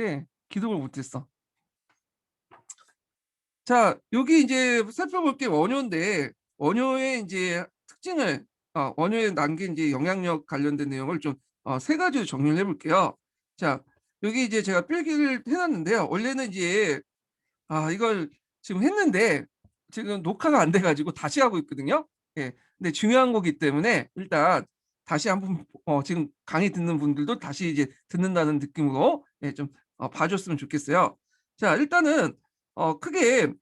때 기록을 못했어. 자, 여기 이제 살펴볼 게 원효인데 원효의 이제 특징을 원효에 남긴 이제 영향력 관련된 내용을 좀 세 가지로 정리를 해볼게요. 자, 여기 이제 제가 필기를 해놨는데요. 원래는 이제 이걸 지금 했는데 지금 녹화가 안 돼가지고 다시 하고 있거든요. 예. 근데 중요한 거기 때문에 일단 다시 한번 지금 강의 듣는 분들도 다시 이제 듣는다는 느낌으로 좀 봐줬으면 좋겠어요. 자, 일단은 크게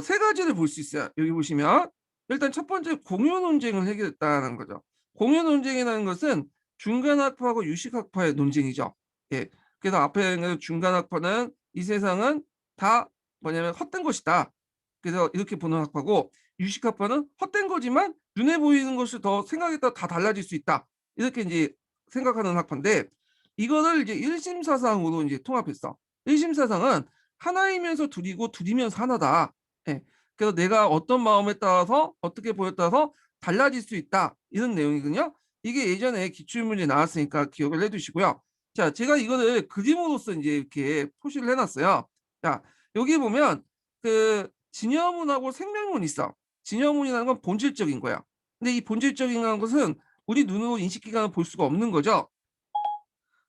세 가지를 볼 수 있어요. 여기 보시면 일단 첫 번째 공유 논쟁을 해결했다는 거죠. 공유 논쟁이라는 것은 중간학파하고 유식학파의 논쟁이죠. 예. 그래서 앞에 중간학파는 이 세상은 다 뭐냐면 헛된 것이다. 그래서 이렇게 보는 학파고 유식학파는 헛된 거지만 눈에 보이는 것을 더 생각에 따라 다 달라질 수 있다. 이렇게 이제 생각하는 학파인데 이거를 이제 일심사상으로 이제 통합했어. 일심사상은 하나이면서 둘이고 둘이면서 하나다. 예. 그래서 내가 어떤 마음에 따라서 어떻게 보였 따라서 달라질 수 있다. 이런 내용이거든요. 이게 예전에 기출문제 나왔으니까 기억을 해두시고요. 자, 제가 이거를 그림으로써 이제 이렇게 표시를 해놨어요. 자, 여기 보면 그 진여문하고 생명문이 있어. 진여문이라는 건 본질적인 거야. 근데 이 본질적인 것은 우리 눈으로 인식기관을 볼 수가 없는 거죠.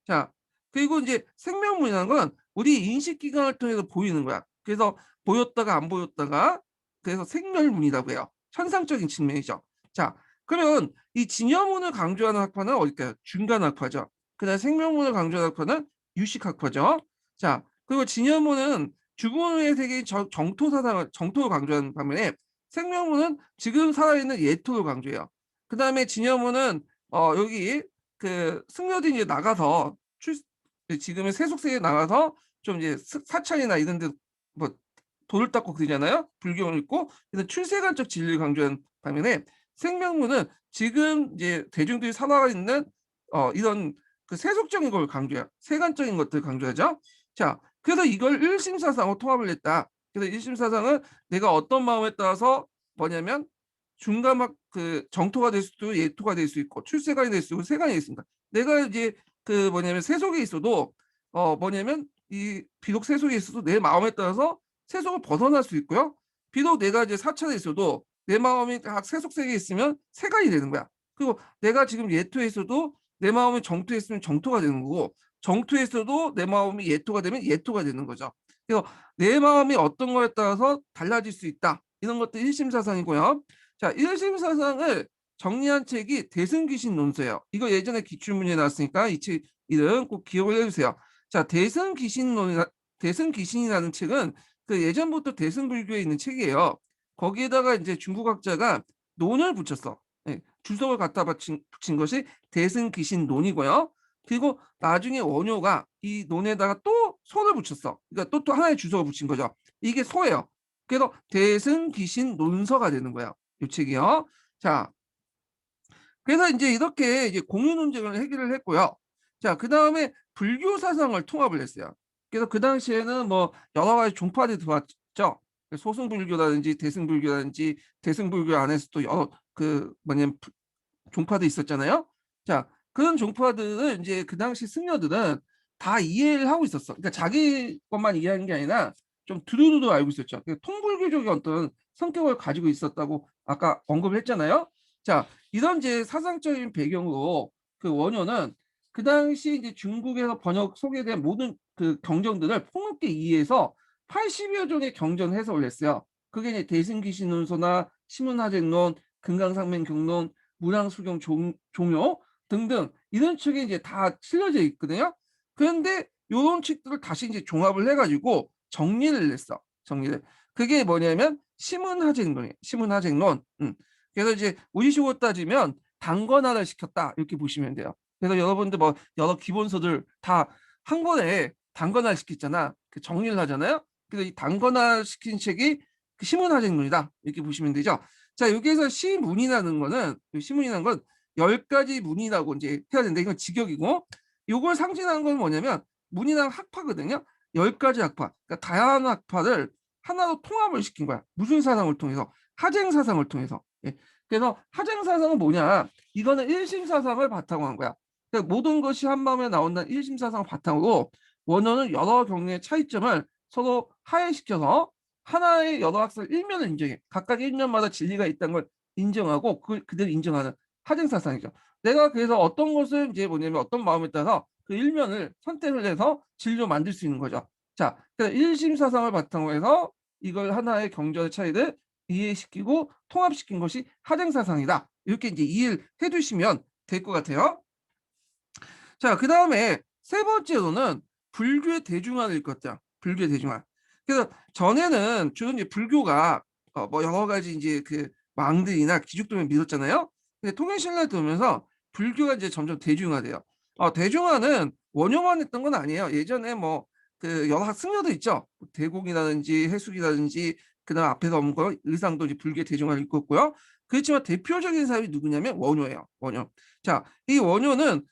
자, 그리고 이제 생명문이라는 건 우리 인식기관을 통해서 보이는 거야. 그래서 보였다가 안 보였다가 그래서 생멸문이라고 해요. 현상적인 측면이죠. 자, 그러면 이 진여문을 강조하는 학파는 어딜까요? 중간학파죠. 그다음 생명문을 강조하는 학파는 유식학파죠. 자, 그리고 진여문은 죽은 후의 세계의 정토를 강조하는 반면에 생명문은 지금 살아있는 예토를 강조해요. 그 다음에 진여문은 여기 그 승려들이 이제 나가서 지금의 세속세에 나가서 좀 이제 사찰이나 이런 데뭐 돌을 닦고 그러잖아요. 불경을 읽고 그래서 출세관적 진리를 강조하는 반면에 생명문은 지금 이제 대중들이 살아가 있는 이런 그 세속적인 걸 강조해요. 세간적인 것들 강조하죠. 자, 그래서 이걸 일심사상으로 통합을 했다. 그래서 일심사상은 내가 어떤 마음에 따라서 뭐냐면 중간막 그 정토가 될 수도 예토가 될 수 있고 출세관이 될 수 있고 세관이 있습니다. 내가 이제 그 뭐냐면 세속에 있어도 뭐냐면 이 비록 세속에 있어도 내 마음에 따라서 세속을 벗어날 수 있고요. 비록 내가 이제 사찰에 있어도 내 마음이 각 세속 세계에 있으면 세관이 되는 거야. 그리고 내가 지금 예토에 있어도 내 마음이 정토에 있으면 정토가 되는 거고 정토에 있어도 내 마음이 예토가 되면 예토가 되는 거죠. 그래서 내 마음이 어떤 거에 따라서 달라질 수 있다. 이런 것도 일심사상이고요. 자, 일심사상을 정리한 책이 대승귀신 논서예요. 이거 예전에 기출문제 나왔으니까 이 책 이름 꼭 기억을 해주세요. 자, 대승귀신이라는 책은 그 예전부터 대승불교에 있는 책이에요. 거기에다가 이제 중국 학자가 논을 붙였어. 네, 주석을 갖다 붙인 것이 대승귀신논이고요. 그리고 나중에 원효가 이 논에다가 또 소를 붙였어. 그러니까 또 하나의 주석을 붙인 거죠. 이게 소예요. 그래서 대승귀신논서가 되는 거예요. 이 책이요. 자, 그래서 이제 이렇게 이제 공유 논쟁을 해결을 했고요. 자, 그 다음에 불교 사상을 통합을 했어요. 그래서 그 당시에는 뭐 여러 가지 종파들이 들어왔죠. 소승불교라든지 대승불교라든지 대승불교 안에서 또 여러 그 뭐냐면 종파도 있었잖아요. 자, 그런 종파들을 이제 그 당시 승려들은 다 이해를 하고 있었어. 그러니까 자기 것만 이해하는 게 아니라 좀 두루두루 알고 있었죠. 통불교적인 어떤 성격을 가지고 있었다고 아까 언급을 했잖아요. 자, 이런 이제 사상적인 배경으로 그 원효는 그 당시 이제 중국에서 소개된 모든 그 경전들을 폭넓게 이해해서 80여 종의 경전 해석을 했어요. 그게 이제 대승기신론서나 시문화쟁론, 금강상면경론, 문항수경 종요 등등 이런 책에 이제 다 실려져 있거든요. 그런데 이런 책들을 다시 이제 종합을 해가지고 정리를 했어. 정리를. 그게 뭐냐면 시문화쟁론이에요. 시문화쟁론. 그래서 이제 우리식으로 따지면 단권화를 시켰다 이렇게 보시면 돼요. 그래서 여러분들 뭐 여러 기본서들 다 한 권에 단권화 시켰잖아. 그 정리를 하잖아요. 그래서 이 단권화 시킨 책이 그 시문화쟁론이다 이렇게 보시면 되죠. 자, 여기에서 시문이라는 거는 시문이라는 건 10가지 문이라고 이제 해야 되는데 이건 직역이고 이걸 상징하는 건 뭐냐면 문이란 학파거든요. 10가지 학파. 그러니까 다양한 학파를 하나로 통합을 시킨 거야. 무슨 사상을 통해서? 하쟁 사상을 통해서. 예. 그래서 하쟁 사상은 뭐냐? 이거는 일심 사상을 바탕으로 한 거야. 그러니까 모든 것이 한 마음에 나온다는 일심 사상을 바탕으로 원어는 여러 경우의 차이점을 서로 하해시켜서 하나의 여러 학설 일면을 인정해. 각각 일면마다 진리가 있다는 걸 인정하고 그걸 그대로 인정하는 하등 사상이죠. 내가 그래서 어떤 것을 이제 뭐냐면 어떤 마음에 따라서 그 일면을 선택을 해서 진리로 만들 수 있는 거죠. 자, 그래서 일심 사상을 바탕으로 해서 이걸 하나의 경전의 차이를 이해시키고 통합시킨 것이 하등 사상이다. 이렇게 이제 이해를 해두시면 될 것 같아요. 자, 그다음에 세 번째로는 불교의 대중화를 일컫자. 불교의 대중화. 그래서 전에는 주로 이제 불교가 뭐 여러 가지 이제 그 망들이나 기죽도를 믿었잖아요. 근데 통일신라를 들으면서 불교가 이제 점점 대중화돼요. 대중화는 원효만 했던 건 아니에요. 예전에 뭐 그 여러 승려도 있죠. 대곡이라든지 해숙이라든지 그다음 앞에서 없는 거 의상도 이제 불교의 대중화를 이끌었고요. 그렇지만 대표적인 사람이 누구냐면 원효예요. 원효. 자, 이 원효는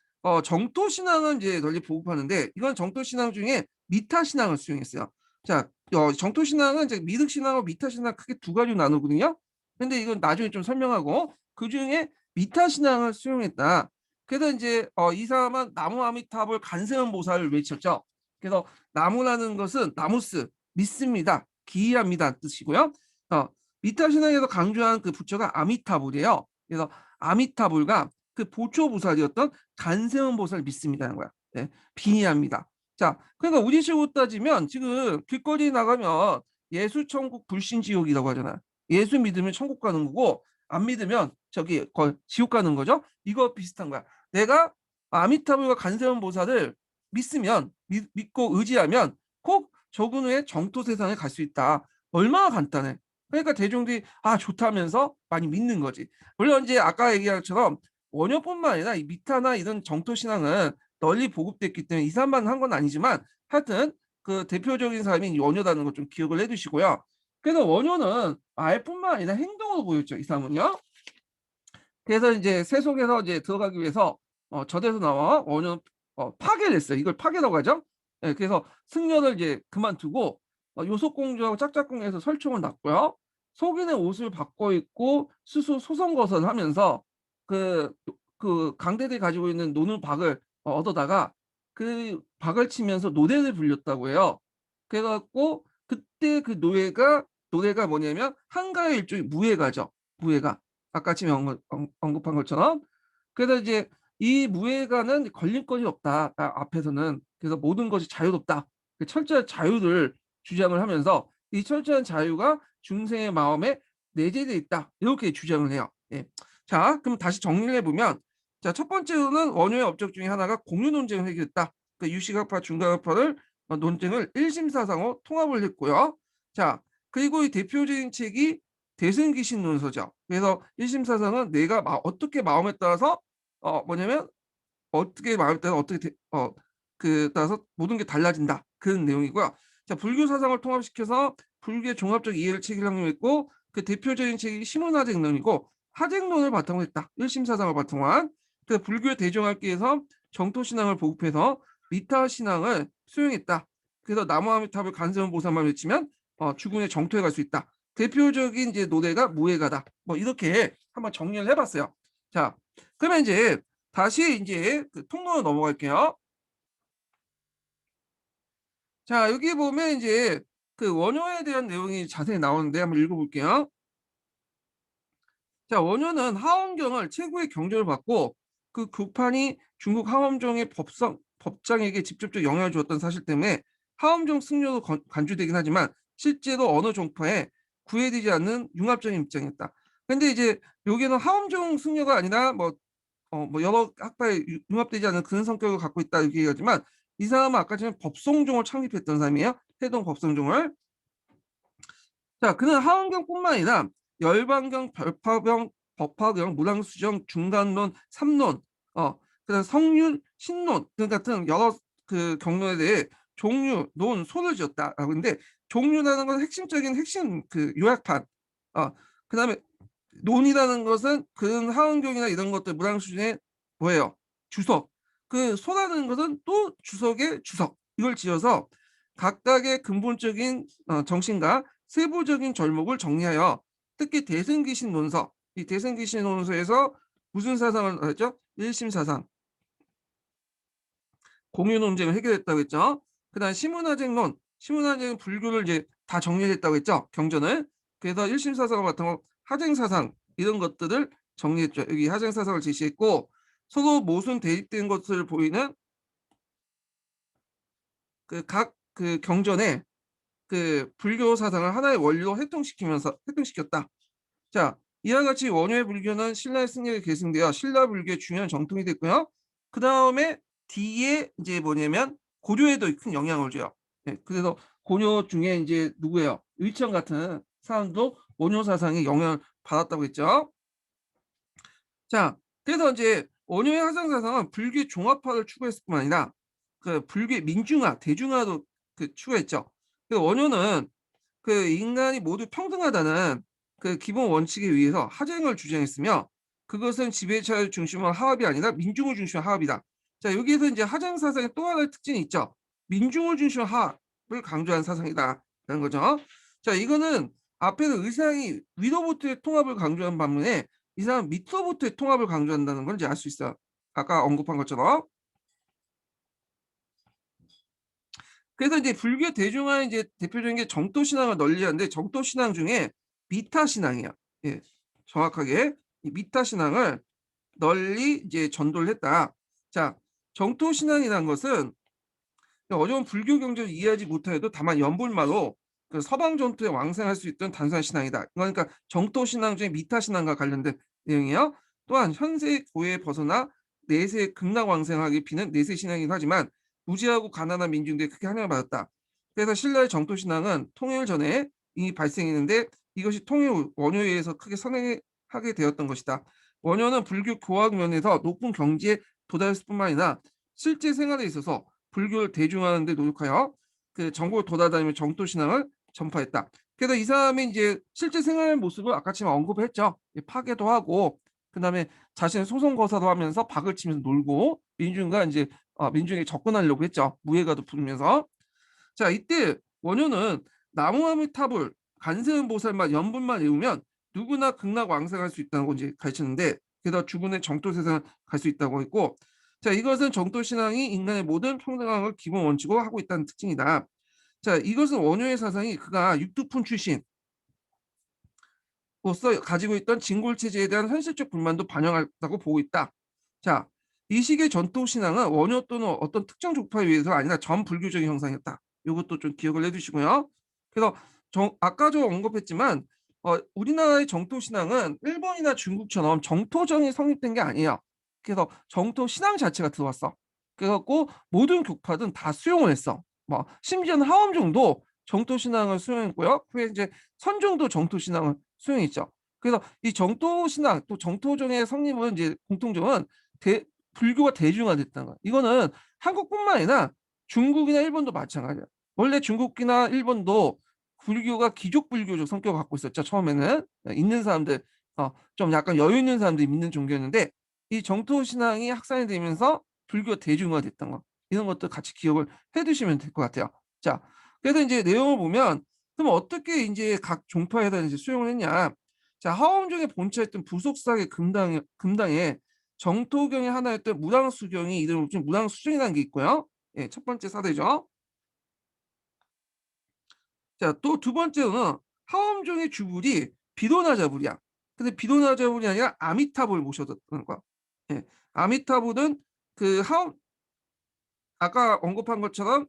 정토 신앙은 이제 널리 보급하는데 이건 정토 신앙 중에 미타 신앙을 수용했어요. 자, 정토 신앙은 이제 미륵 신앙과 미타 신앙 크게 두 가지로 나누거든요. 근데 이건 나중에 좀 설명하고 그 중에 미타 신앙을 수용했다. 그래서 이제 이 사람은 나무 아미타불 간세음 보살을 외쳤죠. 그래서 나무라는 것은 나무스 믿습니다, 기이합니다 뜻이고요. 미타 신앙에서 강조한 그 부처가 아미타불이에요. 그래서 아미타불과 그 보초 보살이었던 간세음 보살 믿습니다는 거야. 네, 빙의합니다. 자, 그러니까 우리식으로 따지면 지금 길거리 나가면 예수 천국 불신 지옥이라고 하잖아. 예수 믿으면 천국 가는 거고 안 믿으면 저기 지옥 가는 거죠. 이거 비슷한 거야. 내가 아미타불과 간세음 보살을 믿으면 믿고 의지하면 꼭 적은 후에 정토 세상에 갈 수 있다. 얼마나 간단해. 그러니까 대중들이 좋다면서 많이 믿는 거지. 물론 이제 아까 얘기한 것처럼 원효뿐만 아니라 이 미타나 이런 정토 신앙은 널리 보급됐기 때문에 이 사람만 한 건 아니지만 하여튼 그 대표적인 사람이 원효라는 걸 좀 기억을 해두시고요. 그래서 원효는 말뿐만 아니라 행동으로 보였죠. 이 사람은요. 그래서 이제 세속에서 이제 들어가기 위해서 절에서 나와 원효는 파괴를 했어요. 이걸 파괴라고 하죠. 예, 그래서 승려를 이제 그만두고 요속공주하고 짝짝꿍에서 설총을 놨고요. 속인의 옷을 바꿔 입고 스스로 소선거선을 하면서 그, 그 강대들이 가지고 있는 노는 박을 얻어다가 그 박을 치면서 노래를 불렸다고 해요. 그래갖고 그때 그 노래가 뭐냐면 한가의 일종의 무예가죠. 무예가. 아까 지금 언급한 것처럼. 그래서 이제 이 무예가는 걸림돌이 없다. 앞에서는. 그래서 모든 것이 자유롭다. 그 철저한 자유를 주장을 하면서 이 철저한 자유가 중생의 마음에 내재되어 있다. 이렇게 주장을 해요. 예. 자, 그럼 다시 정리를 해보면, 자, 첫 번째로는 원효의 업적 중에 하나가 공유 논쟁을 해결했다. 그 유식학파, 중간학파를 논쟁을 일심사상으로 통합을 했고요. 자, 그리고 이 대표적인 책이 대승기신 논서죠. 그래서 일심사상은 내가 어떻게 마음에 따라서 뭐냐면 어떻게 마음에 따라서 그 따라서 모든 게 달라진다. 그런 내용이고요. 자, 불교 사상을 통합시켜서 불교의 종합적 이해를 책임했고 그 대표적인 책이 신혼하쟁론이고 하쟁론을 바탕으로 했다. 일심사상을 바탕으로 한. 그래서 불교의 대종학기에서 정토신앙을 보급해서 미타신앙을 수용했다. 그래서 나무아미탑을 간세음 보살만 외치면 죽음의 정토에 갈 수 있다. 대표적인 이제 노래가 무예가다. 뭐 이렇게 한번 정리를 해봤어요. 자, 그러면 이제 다시 이제 그 통로로 넘어갈게요. 자, 여기 보면 이제 그 원효에 대한 내용이 자세히 나오는데 한번 읽어볼게요. 자, 원효는 하원경을 최고의 경조를 받고 그 교판이 중국 하원종의 법장에게 직접적 영향을 주었던 사실 때문에 하원종 승려로 간주되긴 하지만 실제로 어느 종파에 구애되지 않는 융합적인 입장이었다. 근데 이제 여기는 하원종 승려가 아니라 뭐 여러 학파에 융합되지 않는 그런 성격을 갖고 있다 이렇게 얘기하지만 이 사람은 아까 전에 법성종을 창립했던 사람이에요. 태동 법성종을. 자, 그는 하원경뿐만 아니라 열반경, 별파경, 법화경, 무랑수정, 중간론, 삼론, 그다음 성륜, 신론 등 같은 여러 그 경론에 대해 종류, 논, 소를 지었다라고 하는데 종류라는 것은 핵심 그 요약판. 그다음에 논이라는 것은 그런 하원경이나 이런 것들 무랑수정의 뭐예요? 주석. 그 소라는 것은 또 주석의 주석. 이걸 지어서 각각의 근본적인 정신과 세부적인 절목을 정리하여 특히 대승기신 논서, 이 대승기신 논서에서 무슨 사상을 했죠? 일심 사상, 공유 논쟁을 해결했다고 했죠. 그다음 시문화쟁론, 시문화쟁은 불교를 이제 다 정리했다고 했죠, 경전을. 그래서 일심 사상을 바탕으로 하쟁 사상 이런 것들을 정리했죠. 여기 하쟁 사상을 제시했고 서로 모순 대립된 것을 보이는 그 각 그 경전에 그 불교 사상을 하나의 원리로 회통시켰다. 자, 이와 같이 원효의 불교는 신라의 승리에 계승되어 신라 불교의 중요한 정통이 됐고요. 그다음에 뒤에 이제 뭐냐면 고려에도 큰 영향을 줘요. 예, 그래서 고려 중에 이제 누구예요? 의천 같은 사람도 원효 사상에 영향을 받았다고 했죠. 자, 그래서 이제 원효의 하상 사상은 불교의 종합화를 추구했을 뿐만 아니라 그 불교의 민중화, 대중화도 그 추구했죠. 그 원효는 그 인간이 모두 평등하다는 그 기본 원칙에 의해서 하쟁을 주장했으며 그것은 지배자를 중심으로 하합이 아니라 민중을 중심으로 하합이다. 자, 여기에서 이제 하쟁 사상의 또 하나의 특징이 있죠. 민중을 중심으로 하합을 강조한 사상이다라는 거죠. 자, 이거는 앞에는 의상이 위로부터의 통합을 강조한 반면에 이 사람은 밑으로부터의 통합을 강조한다는 걸 이제 알 수 있어요. 아까 언급한 것처럼. 그래서 이제 불교 대중화의 이제 대표적인 게 정토 신앙을 널리 하는데 정토 신앙 중에 미타 신앙이야. 예. 정확하게 이 미타 신앙을 널리 이제 전도를 했다. 자, 정토 신앙이라는 것은 어려운 불교 경전을 이해하지 못하여도 다만 연불마로 그 서방 정토에 왕생할 수 있던 단순한 신앙이다. 그러니까 정토 신앙 중에 미타 신앙과 관련된 내용이요. 또한 현세 고해에 벗어나 내세 극락왕생하기 비는 내세 신앙이긴 하지만 무지하고 가난한 민중들이 크게 환영을 받았다. 그래서 신라의 정토 신앙은 통일 전에 이미 발생했는데 이것이 통일 원효에 의해서 크게 선행하게 되었던 것이다. 원효는 불교 교학 면에서 높은 경지에 도달했을 뿐만 아니라 실제 생활에 있어서 불교를 대중화하는 데 노력하여 그 전국을 돌아다니며 정토 신앙을 전파했다. 그래서 이 사람이 이제 실제 생활 모습을 아까처럼 언급했죠. 파괴도 하고 그다음에 자신의 소송거사도 하면서 박을 치면서 놀고 민중과 이제 민중에 접근하려고 했죠. 무예가도 부르면서. 자, 이때 원효는 나무아미타불, 간세음보살만 연분만 외우면 누구나 극락왕생할 수 있다는 걸 이제 가르치는데 그래서 죽은의 정토 세상을 갈 수 있다고 했고 자, 이것은 정토 신앙이 인간의 모든 평등함을 기본 원칙으로 하고 있다는 특징이다. 자, 이것은 원효의 사상이 그가 육두푼 출신으로서 가지고 있던 진골 체제에 대한 현실적 불만도 반영했다고 보고 있다. 자, 이 시기의 전통 신앙은 원효 또는 어떤 특정 족파에 의해서가 아니라 전 불교적인 형상이었다. 이것도 좀 기억을 해두시고요. 그래서 아까 좀 언급했지만 우리나라의 정토 신앙은 일본이나 중국처럼 정토정이 성립된 게 아니에요. 그래서 정토 신앙 자체가 들어왔어. 그래갖고 모든 교파든 다 수용을 했어. 뭐 심지어는 하엄종도 정토 신앙을 수용했고요. 후에 이제 선종도 정토 신앙을 수용했죠. 그래서 이 정토 신앙 또 정토종의 성립은 이제 공통점은 불교가 대중화됐다는 거야. 이거는 한국뿐만 아니라 중국이나 일본도 마찬가지야. 원래 중국이나 일본도 불교가 귀족 불교적 성격을 갖고 있었죠. 처음에는 있는 사람들 좀 약간 여유 있는 사람들이 믿는 종교였는데 이 정토 신앙이 확산이 되면서 불교가 대중화됐던 거 이런 것도 같이 기억을 해두시면 될 것 같아요. 자, 그래서 이제 내용을 보면 그럼 어떻게 이제 각 종파에다 이제 수용을 했냐? 자, 하엄종의 본처였던 부속사의 금당에 정토경의 하나였던 무당수경이 이름을 붙인 무당수정이라는 게 있고요. 예, 첫 번째 사례죠. 자, 또 두 번째로는 하엄종의 주불이 비로나자불이야. 근데 비로나자불이 아니라 아미타불을 모셔뒀던 거야. 예, 아미타불은 그 아까 언급한 것처럼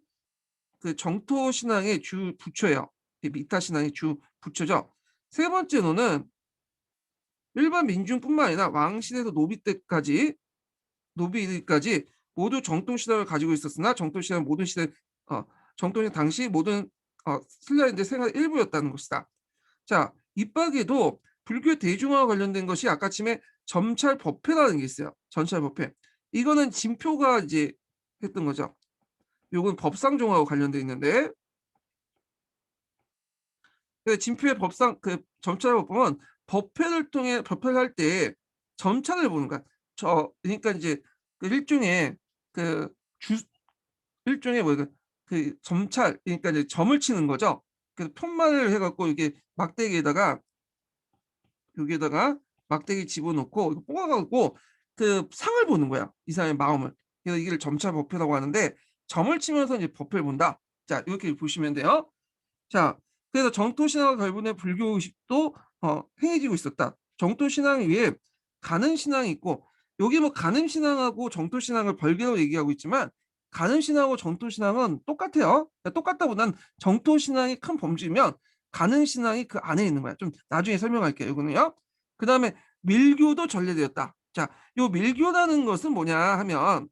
그 정토 신앙의 주 부처예요. 미타 신앙의 주 부처죠. 세 번째로는 일반 민중뿐만 아니라 왕실에서 노비까지 모두 정통 신앙을 가지고 있었으나 정통 신앙은 모든 시대 정통 신앙 당시 모든 신라인들 생활의 일부였다는 것이다. 자, 입학에도 불교 대중화와 관련된 것이 아까침에 점찰법회라는 게 있어요. 점찰법회. 이거는 진표가 이제 했던 거죠. 요건 법상종하고 관련돼 있는데 그 진표의 법상 그 점차를 보면 법회를 통해 법회를 할 때 점차를 보는 거야. 그러니까 이제 그 일종의 그 주 일종의 그 점찰 그러니까 이제 점을 치는 거죠. 그래서 편말을 해갖고 이게 막대기에다가 여기에다가 막대기 집어넣고 이거 뽑아갖고 그 상을 보는 거야. 이 사람의 마음을. 그래서 이걸 점차 법회라고 하는데 점을 치면서 이제 법회를 본다. 자, 이렇게 보시면 돼요. 자, 그래서 정토 신앙과 결부된 불교 의식도 행해지고 있었다. 정토 신앙 위에 가늠 신앙이 있고, 여기 뭐 가늠 신앙하고 정토 신앙을 별개로 얘기하고 있지만 가늠 신앙하고 정토 신앙은 똑같아요. 그러니까 똑같다보다는 정토 신앙이 큰 범주면 가늠 신앙이 그 안에 있는 거야. 좀 나중에 설명할게요. 이거는요. 그다음에 밀교도 전래되었다. 자, 요 밀교라는 것은 뭐냐 하면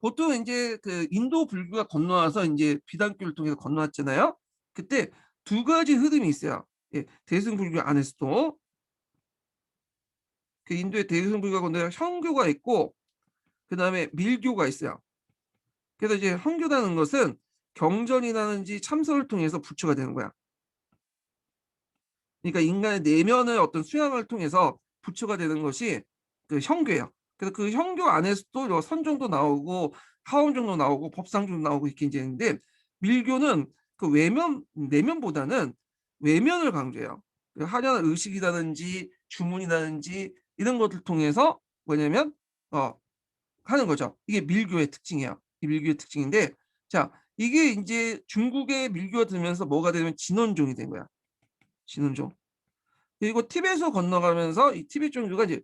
보통 이제 그 인도 불교가 건너와서 이제 비단교를 통해서 건너왔잖아요. 그때 두 가지 흐름이 있어요. 예, 대승불교 안에서도 그 인도의 대승불교가 건너와 현교가 있고 그다음에 밀교가 있어요. 그래서 이제 현교라는 것은 경전이라든지 참선을 통해서 부처가 되는 거야. 그러니까 인간의 내면의 어떤 수양을 통해서 부처가 되는 것이 그 현교예요. 그래서 그 현교 안에서도 선종도 나오고 하원종도 나오고 법상종도 나오고 이렇게 이제 있는데 밀교는 그 외면 내면보다는 외면을 강조해요. 그 하려는 의식이라든지 주문이라든지 이런 것들 통해서 뭐냐면 하는 거죠. 이게 밀교의 특징이에요. 이 밀교의 특징인데 자 이게 이제 중국의 밀교가 들면서 뭐가 되면 진원종이 된 거야. 진원종. 그리고 티벳으로 건너가면서 이 티벳 종교가 이제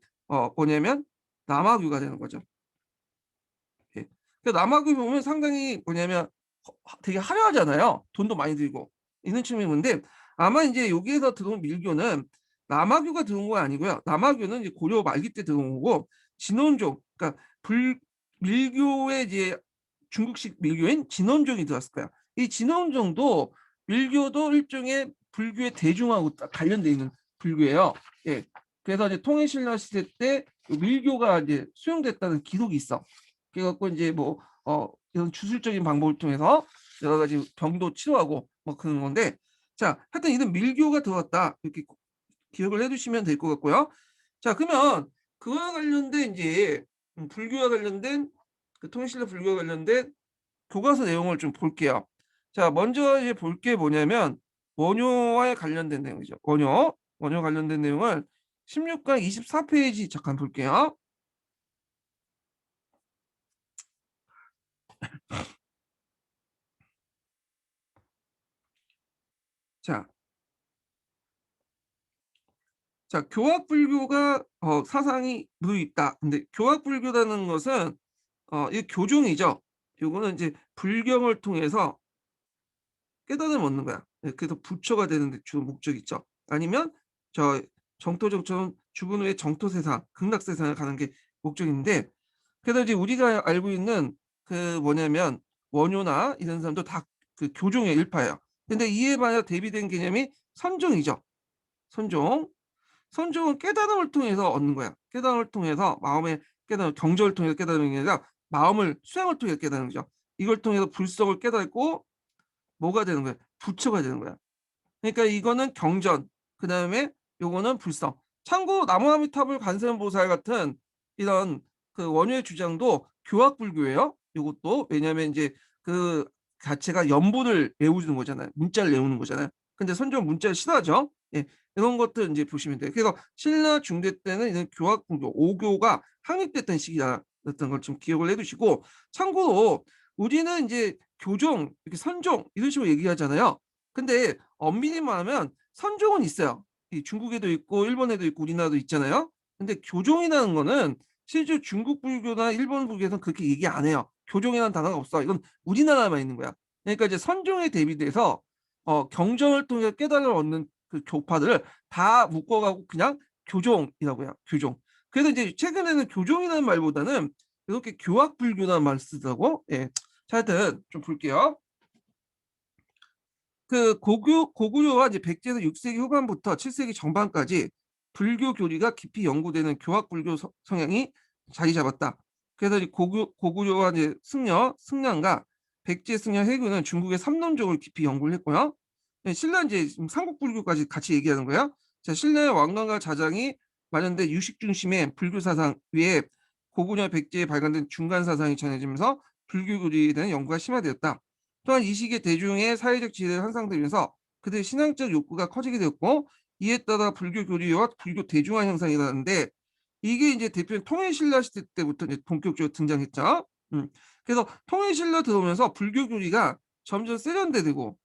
뭐냐면 남아교가 되는 거죠. 예. 그 남아교 보면 상당히 뭐냐면 되게 화려하잖아요. 돈도 많이 들고 있는 측면이 있는데 아마 이제 여기에서 들어온 밀교는 남아교가 들어온 건 아니고요. 남아교는 이제 고려 말기 때 들어온 거고 진원종, 그러니까 밀교의 이제 중국식 밀교인 진원종이 들어왔을 거야. 이 진원종도 밀교도 일종의 불교의 대중하고 딱 관련돼 있는 불교예요. 예. 그래서 이제 통일신라 시대 때 밀교가 이제 수용됐다는 기록이 있어. 그래갖고 이제 뭐 이런 주술적인 방법을 통해서 여러 가지 병도 치료하고 뭐 그런 건데, 자, 하여튼 이런 밀교가 들어왔다 이렇게 기억을 해두시면 될 것 같고요. 자, 그러면 그와 관련된 이제 불교와 관련된 그 통일신라 불교와 관련된 교과서 내용을 좀 볼게요. 자, 먼저 이제 볼 게 뭐냐면 원효와에 관련된 내용이죠. 원효 관련된 내용을 16강 24페이지 잠깐 볼게요. 자, 교학불교가 사상이 묻어 있다. 근데 교학불교라는 것은 이 교종이죠. 요거는 이제 불경을 통해서 깨달음을 얻는 거야. 예, 그래서 부처가 되는 데 주로 목적이 있죠. 아니면 저 정토정처럼 죽은 후에 정토세상, 극락세상을 가는 게 목적인데, 그래서 이제 우리가 알고 있는 그 뭐냐면 원효나 이런 사람도 다 그 교종의 일파예요. 근데 이에 반해 대비된 개념이 선종이죠. 선종. 선종은 깨달음을 통해서 얻는 거야. 깨달음을 통해서 마음의 깨달음, 경전을 통해서 깨달는 게 아니라 마음을 수양을 통해서 깨달는 거죠. 이걸 통해서 불성을 깨닫고 뭐가 되는 거야? 부처가 되는 거야. 그러니까 이거는 경전, 그 다음에 요거는 불성. 참고 나무아미타불 관세음보살 같은 이런 그 원효의 주장도 교학불교예요. 요것도 왜냐하면 이제 그 자체가 연분을 외우는 거잖아요. 문자를 외우는 거잖아요. 근데 선종 문자를 싫어하죠. 예, 이런 것들 이제 보시면 돼요. 그래서 신라 중대 때는 이런 교학불교, 오교가 확립됐던 시기였던 걸 좀 기억을 해두시고, 참고로 우리는 이제 교종, 이렇게 선종 이런 식으로 얘기하잖아요. 근데 엄밀히 말하면 선종은 있어요. 이 중국에도 있고 일본에도 있고 우리나라도 있잖아요. 근데 교종이라는 거는 실제 중국 불교나 일본 불교에서는 그렇게 얘기 안 해요. 교종이라는 단어가 없어. 이건 우리나라만 있는 거야. 그러니까 이제 선종에 대비돼서 경전을 통해 깨달음을 얻는 그 교파들을 다 묶어가고 그냥 교종이라고 해요. 교종. 그래서 이제 최근에는 교종이라는 말보다는 이렇게 교학 불교라는 말을 쓰더라고. 예. 자, 하여튼 좀 볼게요. 그 고구려와 이제 백제에서 6세기 후반부터 7세기 전반까지 불교 교리가 깊이 연구되는 교학 불교 성향이 자리 잡았다. 그래서 이 고구려와 이제 승려가 백제 승려 해군은 중국의 삼론족을 깊이 연구를 했고요. 네, 신라 이제 삼국 불교까지 같이 얘기하는 거예요. 자, 신라의 왕관과 자장이 마련된 유식 중심의 불교 사상 위에 고구려 백제에 발간된 중간 사상이 전해지면서 불교 교리에 대한 연구가 심화되었다. 또한 이 시기에 대중의 사회적 지위를 향상되면서 그들의 신앙적 욕구가 커지게 되었고, 이에 따라 불교 교리와 불교 대중화 현상이 일어났는데, 이게 이제 대표는 통일신라 시대 때부터 이제 본격적으로 등장했죠. 음. 그래서 통일신라 들어오면서 불교 교리가 점점 세련되고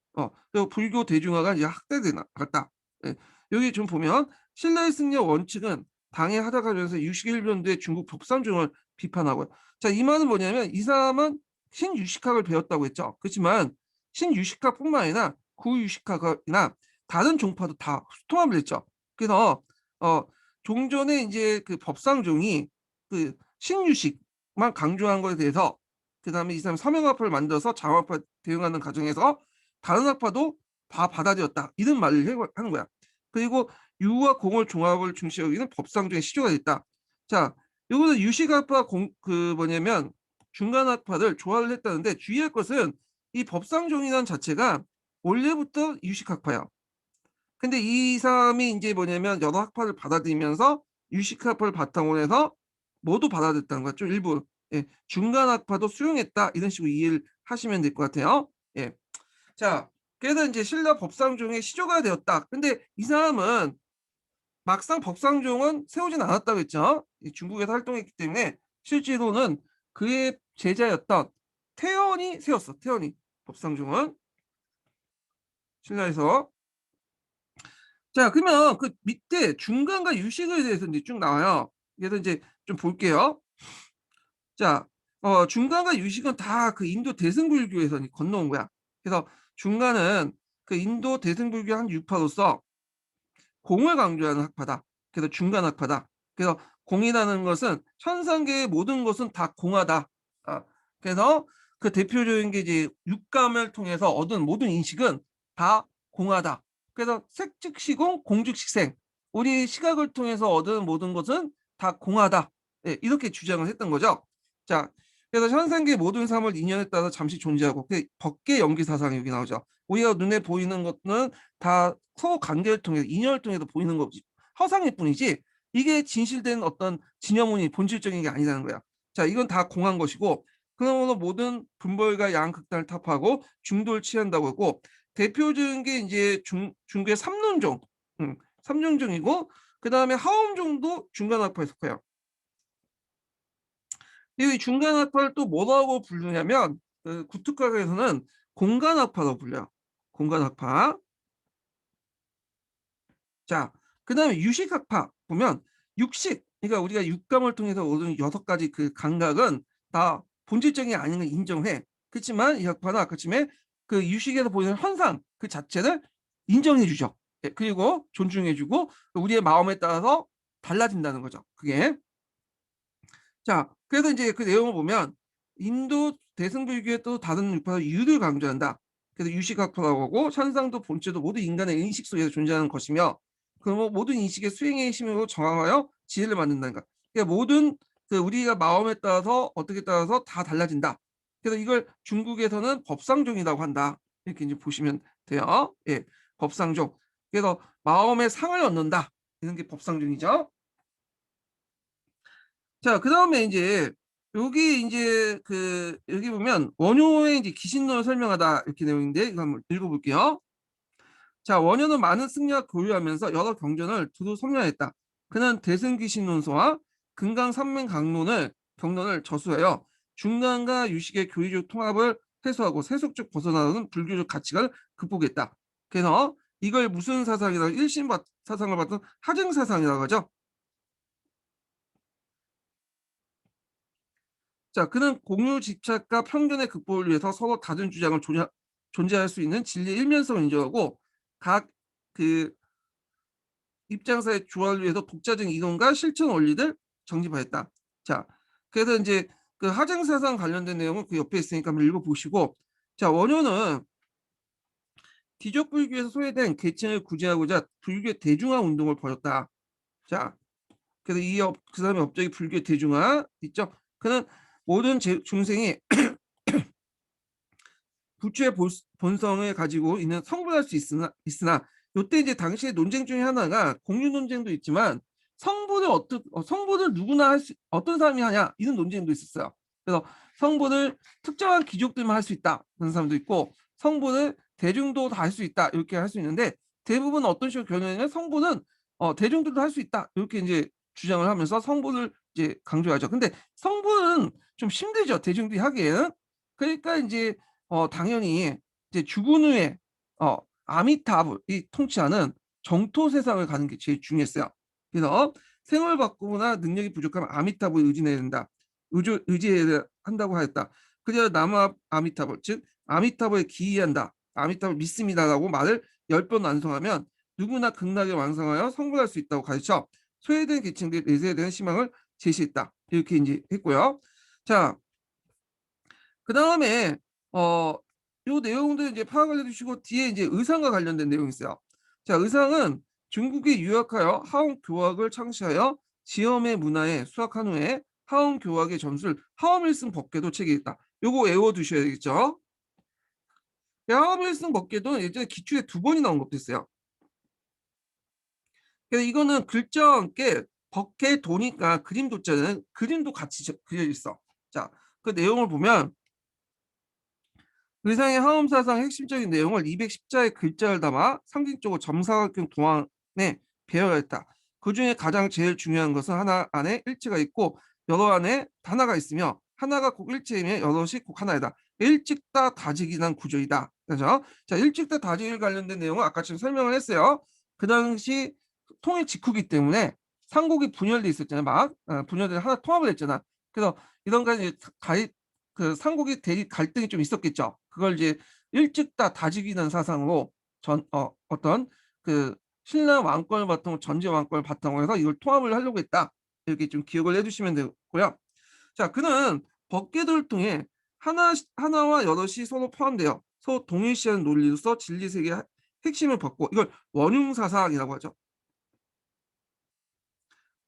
그리고 불교 대중화가 이제 확대돼 나갔다. 예. 여기 좀 보면 신라의 승리의 원칙은 당의 하다가면서 유식일변도의 중국 법상종을 비판하고요. 자, 이 말은 뭐냐면 이 사람은 신유식학을 배웠다고 했죠. 그렇지만 신유식학뿐만 아니라 구유식학이나 다른 종파도 다 통합을 했죠. 그래서 어 종전에 이제 그 법상종이 그 신유식만 강조한 것에 대해서 그다음에 이 사람이 삼형학파를 만들어서 장학파 대응하는 과정에서 다른 학파도 다 받아들였다. 이런 말을 하는 거야. 그리고 유와 공을 종합을 중시 여기는 법상종의 시조가 됐다. 자, 요거는 유식학파 그 뭐냐면 중간학파를 조화를 했다는데 주의할 것은 이 법상종이라는 자체가 원래부터 유식학파야. 근데 이 사람이 인제 뭐냐면 여러 학파를 받아들이면서 유식학파를 바탕으로 해서 모두 받아들였다는 거죠, 일부. 예. '중간 학파도 수용했다.' 이런 식으로 이해를 하시면 될 것 같아요. 예. 자, 그래서 인제 신라 법상종의 시조가 되었다. 근데 이 사람은 막상 법상종은 세우진 않았다고 했죠. 이 중국에서 활동했기 때문에 실제로는 그의 제자였던 태연이 세웠어, 태연이. 법상종은 신라에서. 자, 그러면 그 밑에 중간과 유식에 대해서 인제 쭉 나와요. 그래서 인제 좀 볼게요. 자, 중간과 유식은 다 그 인도 대승불교에서 건너온 거야. 그래서 중간은 그 인도 대승불교 한 유파로서 공을 강조하는 학파다. 그래서 중간 학파다. 그래서 공이라는 것은 현상계의 모든 것은 다 공하다. 아, 그래서 그 대표적인 게 이제 육감을 통해서 얻은 모든 인식은 다 공하다. 그래서 색즉시공, 공즉식생. 우리 시각을 통해서 얻은 모든 것은 다 공하다. 예, 이렇게 주장을 했던 거죠. 자, 그래서 현상계의 모든 삶을 인연에 따라 잠시 존재하고 그 법계 연기 사상이 여기 나오죠. 우리가 눈에 보이는 것은 다 서로 관계를 통해서 인연을 통해서 보이는 거지 허상일 뿐이지 이게 진실된 어떤 진여문이 본질적인 게 아니라는 거야. 자, 이건 다 공한 것이고 그러므로 모든 분벌과 양극단을 타파하고 중도를 취한다고 하고 대표적인 게 이제 중국의 삼론종, 삼론종이고 그다음에 하엄종도 중간학파에 속해요. 이 중간학파를 또 뭐라고 부르냐면 그 구특학에서는 공간학파라고 불려요. 공간학파. 자, 그다음에 유식학파 보면 육식 그러니까 우리가 육감을 통해서 얻은 6가지 그 감각은 다 본질적인 게 아닌 걸 인정해. 그렇지만 이 학파는 아까쯤에 그 유식에서 보이는 현상 그 자체를 인정해 주죠. 예, 그리고 존중해 주고 우리의 마음에 따라서 달라진다는 거죠, 그게. 자, 그래서 인제 그 내용을 보면 인도 대승불교의 또 다른 유파는 유를 강조한다. 그래서 유식학파라고 하고 현상도 본체도 모두 인간의 인식 속에서 존재하는 것이며 그리고 모든 인식의 수행의 힘으로 정황하여 지혜를 만든다는 거. 그러니까 모든 그 우리가 마음에 따라서 어떻게 따라서 다 달라진다. 그래서 이걸 중국에서는 법상종이라고 한다. 이렇게 인제 보시면 돼요. 예. 법상종. 그래서 마음의 상을 얻는다. 이런 게 법상종이죠. 자, 그다음에 인제 여기 인제 그 여기 보면 원효의 이제 기신론을 설명하다 이렇게 내용인데 이거 한번 읽어 볼게요. 자, 원효는 많은 승려와 교류하면서 여러 경전을 두루 섭렵했다. 그는 대승귀신론서와 금강산맹강론을 경론을 저술하여 중간과 유식의 교리적 통합을 해소하고 세속적 벗어나는 불교적 가치관을 극복했다. 그래서 이걸 무슨 사상이라고 일신 사상을 받던 하증 사상이라고 하죠. 자, 그는 공유 집착과 편견의 극복을 위해서 서로 다른 주장을 존재할 수 있는 진리의 일면성을 인정하고 각 그 입장사의 조화를 위해서 독자적인 이론과 실천 원리를 정립하였다. 자, 그래서 인제 그 하쟁사상 관련된 내용은 그 옆에 있으니까 한번 읽어 보시고 자, 원효는 기존 불교에서 소외된 계층을 구제하고자 불교 대중화 운동을 벌였다. 자, 그래서 그 사람의 업적이 불교 대중화 있죠. 그는 모든 중생이 부처의 본성을 가지고 있는 성불할 수 있으나 요때 이제 당시의 논쟁 중에 하나가 공유 논쟁도 있지만 성불을 누구나 할 수 어떤 사람이 하냐 이런 논쟁도 있었어요. 그래서 성불을 특정한 귀족들만 할 수 있다 그런 사람도 있고 성불을 대중도 다 할 수 있다 이렇게 할 수 있는데 대부분 어떤 식으로 견해냐면 성불은 대중들도 할 수 있다 이렇게 이제 주장을 하면서 성불을 이제 강조하죠. 근데 성불은 좀 힘들죠, 대중들이 하기에는. 그러니까 인제 당연히 이제 죽은 후에 아미타불이 통치하는 정토 세상을 가는 게 제일 중요했어요. 그래서 생을 바꾸거나 능력이 부족하면 아미타불을 의지해야 된다. 의지해야 한다고 하였다. 그래야 남아 아미타불, 즉 아미타불에 기이한다. 아미타불 믿습니다라고 말을 10번 완성하면 누구나 극락을 완성하여 성불할 수 있다고 가르쳐 소외된 계층들의 내세에 대한 희망을 제시했다. 이렇게 이제 했고요. 자, 그다음에 어 요 내용들 이제 파악을 해 주시고 뒤에 이제 의상과 관련된 내용이 있어요. 자, 의상은 중국에 유학하여 하원 교학을 창시하여 지엄의 문화에 수학한 후에 하원 교학의 점수를 하원일승 법궤도 체계했다. 요거 외워 두셔야 겠죠. 하원일승 법궤도는 예전에 기출에 2번이 나온 것도 있어요. 그래서 이거는 글자와 함께 법궤도니까 그림도자는 그림도 같이 그려져 있어. 자, 그 내용을 보면 의상의 하음사상 핵심적인 내용을 210자의 글자를 담아 상징적으로 점사각형 도안에 배열했다. 그중에 가장 제일 중요한 것은 하나 안에 일체가 있고 여러 안에 하나가 있으며 하나가 꼭 일체이며 여럿이 꼭 하나이다. 일직다 다지기란 구조이다. 그죠? 자, 일직다 다지기 관련된 내용은 아까 지금 설명을 했어요. 그 당시 통일 직후기 때문에 삼국이 분열돼 있었잖아요. 막 분열돼 하나 통합을 했잖아. 그래서 이런 가지 그 삼국이 대립 갈등이 좀 있었겠죠. 그걸 이제 일찍 다 다지기는 사상으로 어떤 그 신라 왕권을 바탕으로 전제 왕권을 바탕으로 해서 이걸 통합을 하려고 했다. 이렇게 좀 기억을 해주시면 되고요. 자, 그는 법계도를 통해 하나와 여럿이 서로 포함되어 서로 동일시하는 논리로서 진리 세계의 핵심을 벗고 이걸 원흉사상이라고 하죠.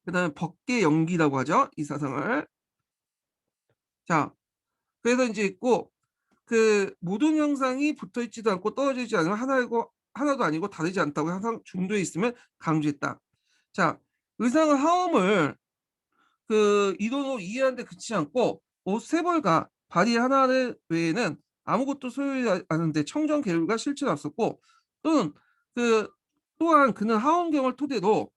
그다음에 법계 연기라고 하죠. 이 사상을. 자, 그래서 이제 있고 그 모든 형상이 붙어 있지도 않고 떨어지지 않으면 하나도 아니고 다르지 않다고 항상 중도에 있으면 강조했다. 자, 의상의 하음을 그 이론으로 이해하는 데 그치지 않고 옷 세 벌과 바리 하나를 외에는 아무것도 소유하지 않은데 청정 계율과 실체가 없었고 또는 그 또한 그는 하원경을 토대로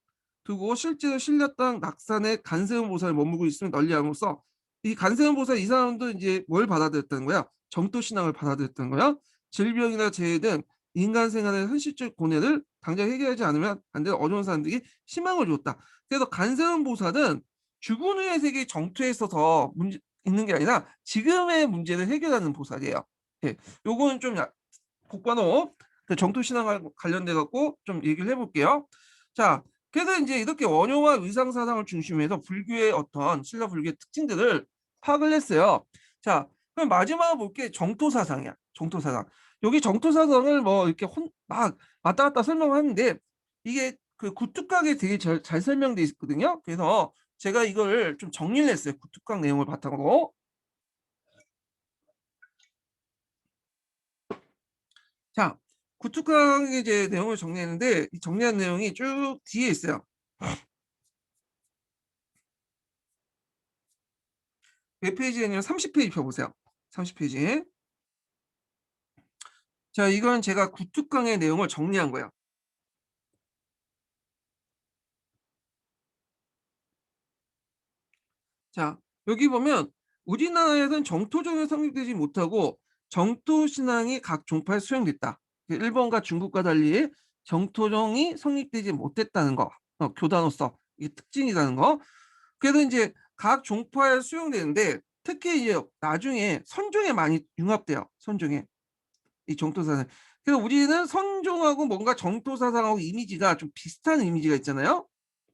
두고 실제로 신라 땅 낙산의 간세음 보살을 머물고 있음을 널리함으로써 이 간세음 보살 이 사람도 이제 뭘 받아들였다는 거야? 정토 신앙을 받아들였다는 거야. 질병이나 재해 등 인간 생활의 현실적 고뇌를 당장 해결하지 않으면 안 되는 어려운 사람들이 희망을 줬다. 그래서 간세음 보살은 죽은 후의 세계 정토에 있어서 문제 있는 게 아니라 지금의 문제를 해결하는 보살이에요. 예. 요거는 좀 복관호 그 정토 신앙과 관련돼 갖고 좀 얘기를 해볼게요. 자, 그래서 이제 이렇게 원효와 의상 사상을 중심으로 해서 불교의 어떤 신라 불교의 특징들을 파악을 했어요. 자, 그럼 마지막으로 볼 게 정토 사상이야. 정토 사상. 여기 정토 사상을 뭐 이렇게 막 왔다 갔다 설명하는데 이게 그 구특각에 되게 잘 설명돼 있거든요. 그래서 제가 이걸 좀 정리를 했어요. 구특각 내용을 바탕으로. 자, 구특각의 이제 내용을 정리했는데 이 정리한 내용이 쭉 뒤에 있어요. 몇 페이지에는 30페이지 펴보세요. 30페이지. 자, 이건 제가 구특강의 내용을 정리한 거예요. 자, 여기 보면 우리나라에서는 정토종이 성립되지 못하고 정토신앙이 각 종파에 수용됐다. 일본과 중국과 달리 정토종이 성립되지 못했다는 거. 교단으로서 이게 특징이라는 거. 그래서 이제 각 종파에 수용되는데 특히 이제 나중에 선종에 많이 융합돼요. 선종에. 이 정토사상. 그래서 우리는 선종하고 뭔가 정토사상하고 이미지가 좀 비슷한 이미지가 있잖아요.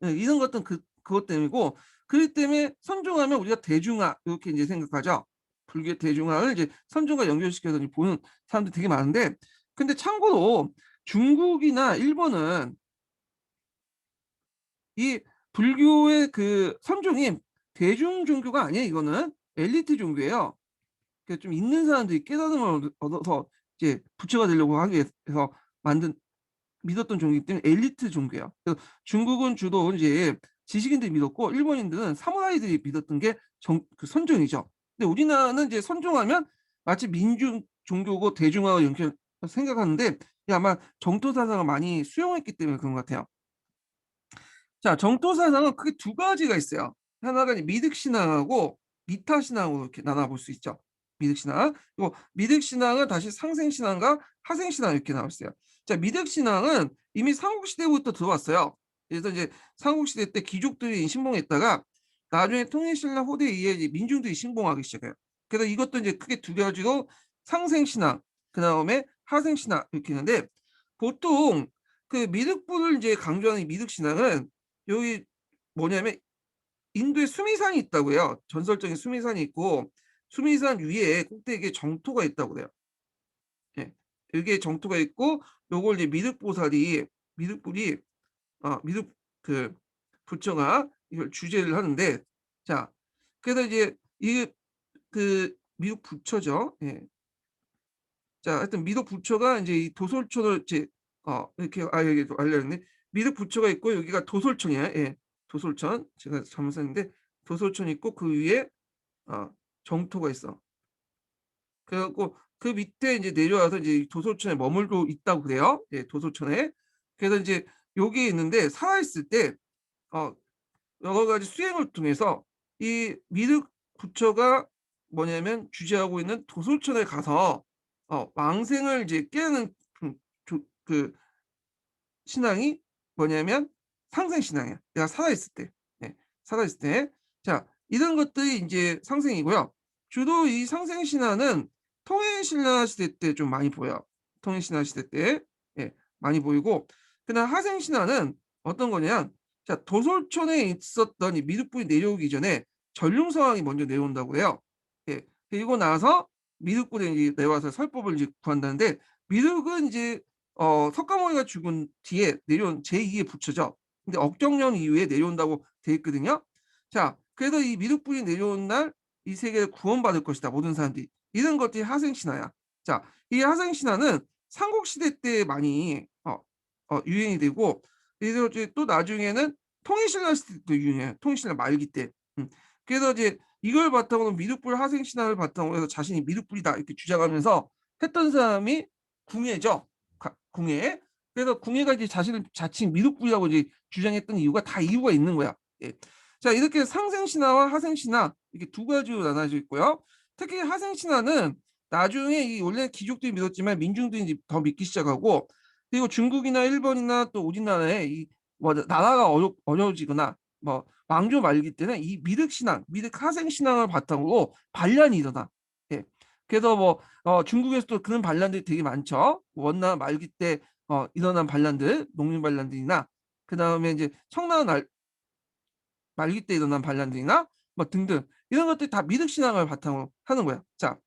예, 이런 것들은 그것 때문이고 그렇기 때문에 선종하면 우리가 대중화 이렇게 이제 생각하죠. 불교 대중화를 이제 선종과 연결시켜서 보는 사람들이 되게 많은데 근데 참고로 중국이나 일본은 이 불교의 그 선종이 대중 종교가 아니에요. 이거는 엘리트 종교예요. 그 좀 있는 사람들이 깨달음을 얻어서 이제 부처가 되려고 하기 위해서 만든 믿었던 종이기 때문에 엘리트 종교예요. 그래서 중국은 주로 이제 지식인들이 믿었고 일본인들은 사무라이들이 믿었던 게 그 선종이죠. 근데 우리나라는 이제 선종하면 마치 민중 종교고 대중화와 연결 생각하는데 이게 아마 정토 사상을 많이 수용했기 때문에 그런 것 같아요. 자, 정토 사상은 크게 두 가지가 있어요. 하나가 이제 미륵 신앙하고 미타신앙으로 이렇게 나눠볼 수 있죠. 미륵신앙. 그리고 미륵신앙은 다시 상생신앙과 하생신앙 이렇게 나왔어요. 자, 미륵신앙은 이미 삼국시대부터 들어왔어요. 그래서 이제 삼국시대 때 귀족들이 신봉했다가 나중에 통일신라 호대에 의해 이제 민중들이 신봉하기 시작해요. 그래서 이것도 이제 크게 두 가지로 상생신앙, 그 다음에 하생신앙 이렇게 있는데 보통 그 미륵불을 이제 강조하는 이 미륵신앙은 여기 뭐냐면 인도에 수미산이 있다고 해요. 전설적인 수미산이 있고 수미산 위에 꼭대기에 정토가 있다고 그래요. 예. 여기에 정토가 있고 요걸 이제 미륵보살이 미륵불이 미륵 그 부처가 이걸 주제를 하는데 자 그래서 이제 이 그 미륵 부처죠. 예. 자 하여튼 미륵 부처가 이제 이 도솔촌을 이제 이렇게 여기 알려졌네. 미륵 부처가 있고 여기가 도솔촌이야. 예. 도솔촌 제가 잘못 썼는데 도솔촌 있고 그 위에 어, 정토가 있어. 그래갖고 그 밑에 이제 내려와서 이제 도솔촌에 머물고 있다고 그래요. 예, 도솔촌에. 그래서 이제 여기 있는데 살아있을 때 어, 여러 가지 수행을 통해서 이 미륵 부처가 뭐냐면 주재하고 있는 도솔촌에 가서 왕생을 이제 깨는 그 신앙이 뭐냐면 상생신앙이야. 내가 살아있을 때. 네, 살아있을 때. 자, 이런 것들이 이제 상생이고요. 주로 이 상생신화는 통일신라 시대 때 좀 많이 보여. 통일신라 시대 때 예, 많이 보이고 그다음 하생신화는 어떤 거냐? 자, 도솔촌에 있었던 이 미륵불이 내려오기 전에 전륜성왕이 먼저 내려온다고 해요. 예, 그리고 나서 미륵불이 이제 내려와서 설법을 이제 구한다는데 미륵은 이제 석가모니가 죽은 뒤에 내려온 제2의 부처죠. 근데 억정년 이후에 내려온다고 돼 있거든요. 자, 그래서 이 미륵불이 내려온 날 이 세계를 구원받을 것이다. 모든 사람들이. 이런 것들이 하생신화야. 자, 이 하생신화는 삼국시대 때 많이 유행이 되고 그래서 이제 또 나중에는 통일신라 시대 때도 유행해요. 통일신라 말기 때. 그래서 이제 이걸 바탕으로 미륵불 하생신화를 바탕으로 해서 자신이 미륵불이다 이렇게 주장하면서 했던 사람이 궁예죠. 궁예. 그래서 궁예가 이제 자칭 미륵불이라고 이제 주장했던 이유가 다 이유가 있는 거야. 예. 자, 이렇게 상생신화와 하생신화 이렇게 두 가지로 나눠져 있고요. 특히 하생신화는 나중에 이 원래 귀족들이 믿었지만 민중들이 이제 더 믿기 시작하고 그리고 중국이나 일본이나 또 우리나라에 이 뭐 나라가 어려워지거나 뭐 왕조 말기 때는 이 미륵신앙, 미륵 하생신앙을 바탕으로 반란이 일어나. 예. 그래서 뭐 중국에서도 그런 반란들이 되게 많죠. 원나 말기 때 일어난 반란들, 농민 반란들이나 그 다음에 이제 청나라 말기 때 일어난 반란들이나 뭐 등등 이런 것들이 다 미륵 신앙을 바탕으로 하는 거야. 자,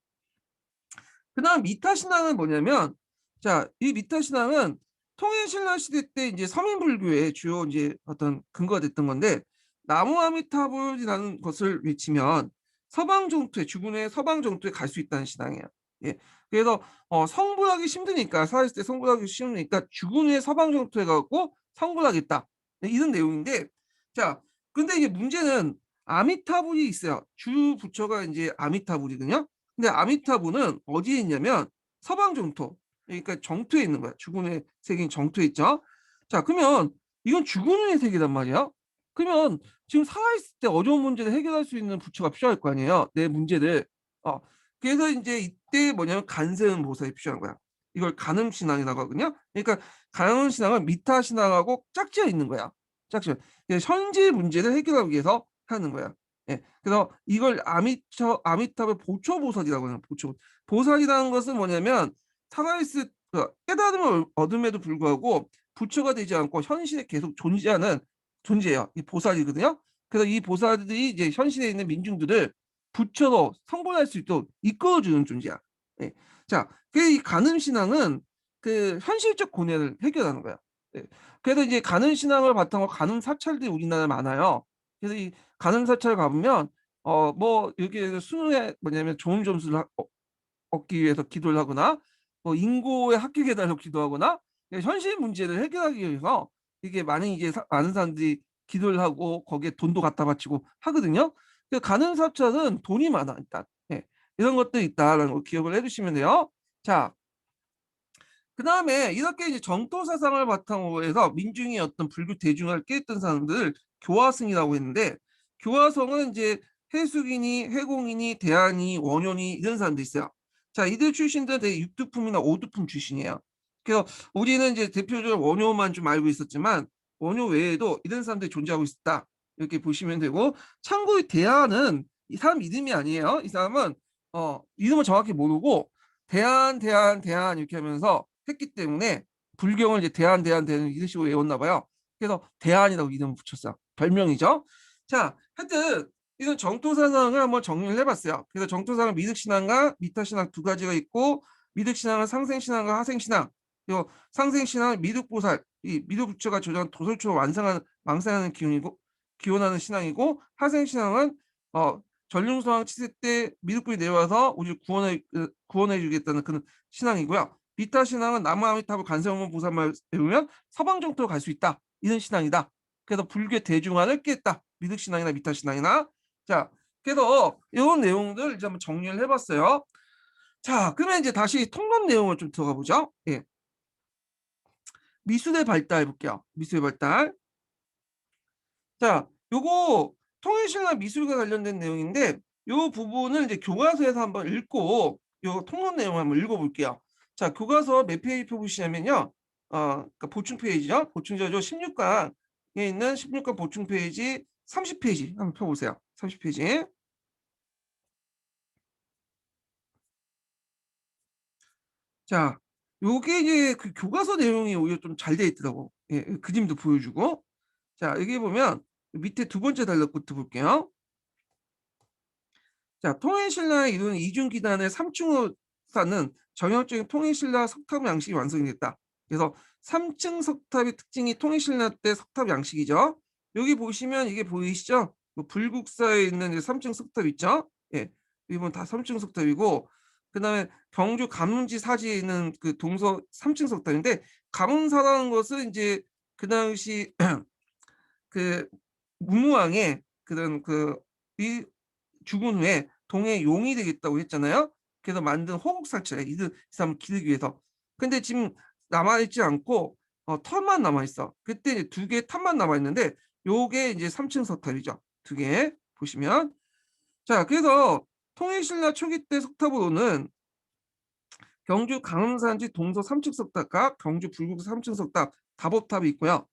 그다음 미타 신앙은 뭐냐면 자, 이 미타 신앙은 통일신라 시대 때 이제 서민불교의 주요 이제 어떤 근거가 됐던 건데 나무 아미타불이라는 것을 외치면 서방 정토에 죽은 후에 서방 정토에 갈 수 있다는 신앙이에요. 예. 그래서 성불하기 힘드니까 살아있을 때 성불하기 쉬우니까 죽은 후에 서방 정토에 가고 성불하겠다. 네, 이런 내용인데 자, 근데 이게 문제는 아미타불이 있어요. 주 부처가 이제 아미타불이거든요. 근데 아미타불은 어디에 있냐면 서방 정토. 그러니까 정토에 있는 거야. 죽은의 세계인 정토에 있죠. 자, 그러면 이건 죽은의 세계란 말이야. 그러면 지금 살아있을 때 어려운 문제를 해결할 수 있는 부처가 필요할 거 아니에요. 내 문제를. 그래서 이제 이때 뭐냐면 간세음 보살이 필요한 거야. 이걸 간음신앙이라고 하거든요. 그러니까 간음신앙은 미타신앙하고 짝지어 있는 거야. 짝지어. 현재 문제를 해결하기 위해서 하는 거야. 예. 그래서 이걸 아미타불 보초보살이라고 해요. 보살이라는 것은 뭐냐면 살아있을 깨달음을 얻음에도 불구하고 부처가 되지 않고 현실에 계속 존재하는 존재예요. 이 보살이거든요. 그래서 이 보살들이 이제 현실에 있는 민중들을 부처로 성불할 수 있도록 이끌어주는 존재야. 예. 자, 이 간음신앙은 그 현실적 고뇌를 해결하는 거야. 예. 그래서 이제 간음신앙을 바탕으로 간음사찰들이 우리나라에 많아요. 그래서 이 간음사찰 가보면 뭐 여기에서 수능에 뭐냐면 좋은 점수를 얻기 위해서 기도를 하거나 뭐 인고에 합격해달라고 기도하거나 현실 문제를 해결하기 위해서 이게 많은 사람들이 기도를 하고 거기에 돈도 갖다 바치고 하거든요. 가는 사찰은 돈이 많아 일단. 예. 이런 것도 있다라는 걸 기억을 해주시면 돼요. 자, 그 다음에 이렇게 이제 정토 사상을 바탕으로 해서 민중의 어떤 불교 대중을 깨했던 사람들을 교화승이라고 했는데 교화성은 이제 해숙이니 해공이니 대한이 원효니 이런 사람도 있어요. 자, 이들 출신들은 되게 육두품이나 오두품 출신이에요. 그래서 우리는 이제 대표적으로 원효만 좀 알고 있었지만 원효 외에도 이런 사람들이 존재하고 있다. 이렇게 보시면 되고, 참고로 대한은 이 사람 이름이 아니에요. 이 사람은 이름을 정확히 모르고 대한 이렇게 하면서 했기 때문에 불경을 이제 대한 이런 식으로 외웠나 봐요. 그래서 대한이라고 이름을 붙였어요. 별명이죠. 자, 하여튼 이건 정토사상을 한번 정리를 해봤어요. 그래서 정토사상은 미륵신앙과 미타신앙 두 가지가 있고, 미륵신앙은 상생신앙과 하생신앙, 그리고 상생신앙은 미륵보살, 이 미륵부처가 조정한 도솔초를 완성하는 망상하는 기원하는 신앙이고, 하생신앙은 전륜성왕 치세 때 미륵불이 내려와서 우리를 구원해 주겠다는 그런 신앙이고요. 미타 신앙은 남아미타불 간세음원 보살만 배우면 서방 정토로 갈 수 있다. 이런 신앙이다. 그래서 불교 대중화를 깼다. 미륵 신앙이나 미타 신앙이나. 자, 그래서 이런 내용들 이제 한번 정리를 해봤어요. 자, 그러면 이제 다시 통론 내용을 좀 들어가 보죠. 예. 미술의 발달 볼게요. 미술의 발달. 자, 요거 통일신라 미술과 관련된 내용인데, 요 부분을 이제 교과서에서 한번 읽고 요 통론 내용을 한번 읽어볼게요. 자, 교과서 몇 페이지 펴보시냐면요. 그러니까 보충 페이지죠. 보충자료 16강에 있는 16강 보충 페이지 30페이지 한번 펴보세요. 30페이지. 자, 요게 이제 그 교과서 내용이 오히려 좀 잘 돼 있더라고. 예, 그림도 보여주고. 자, 여기 보면 밑에 두 번째 단락부터 볼게요. 자, 통일신라의 이루는 이중기단의 3층으로 쌓는 전형적인 통일신라 석탑 양식이 완성이 됐다. 그래서 3층 석탑의 특징이 통일신라 때 석탑 양식이죠. 여기 보시면 이게 보이시죠? 뭐 불국사에 있는 3층 석탑 있죠? 예, 여기 보면 다 3층 석탑이고, 그 다음에 경주 가문지 사지에 있는 그 동서 3층 석탑인데, 가문사라는 것은 이제 그 당시 그 문무왕의 그런 죽은 후에 동해 용이 되겠다고 했잖아요. 그래서 만든 호국사찰에 이 사람 기르기 위해서. 근데 지금 남아있지 않고 털만 남아있어. 그때 이제 두 개의 탑만 남아있는데, 요게 이제 3층 석탑이죠. 두 개 보시면. 자, 그래서 통일신라 초기 때 석탑으로는 경주 강릉산지 동서 3층 석탑과 경주 불국 3층 석탑, 다법탑이 있고요.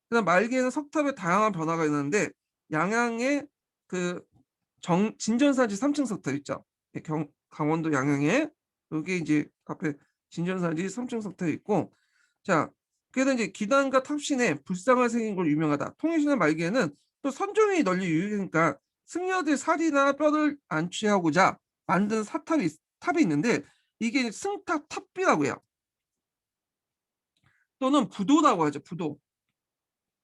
그다음 말기에는 석탑에 다양한 변화가 있는데, 양양의 그 진전산지 3층 석탑 있죠. 강원도 양양에 여기 이제 앞에 진전산지 3층 석탑이 있고, 자, 그래서 이제 기단과 탑신에 불상을 새긴 걸로 유명하다. 통일신라 말기에는 또 선종이 널리 유행하니까 승려들 살이나 뼈를 안취하고자 만든 탑이 있는데, 이게 승탑 탑비라고 해요. 또는 부도라고 하죠. 부도.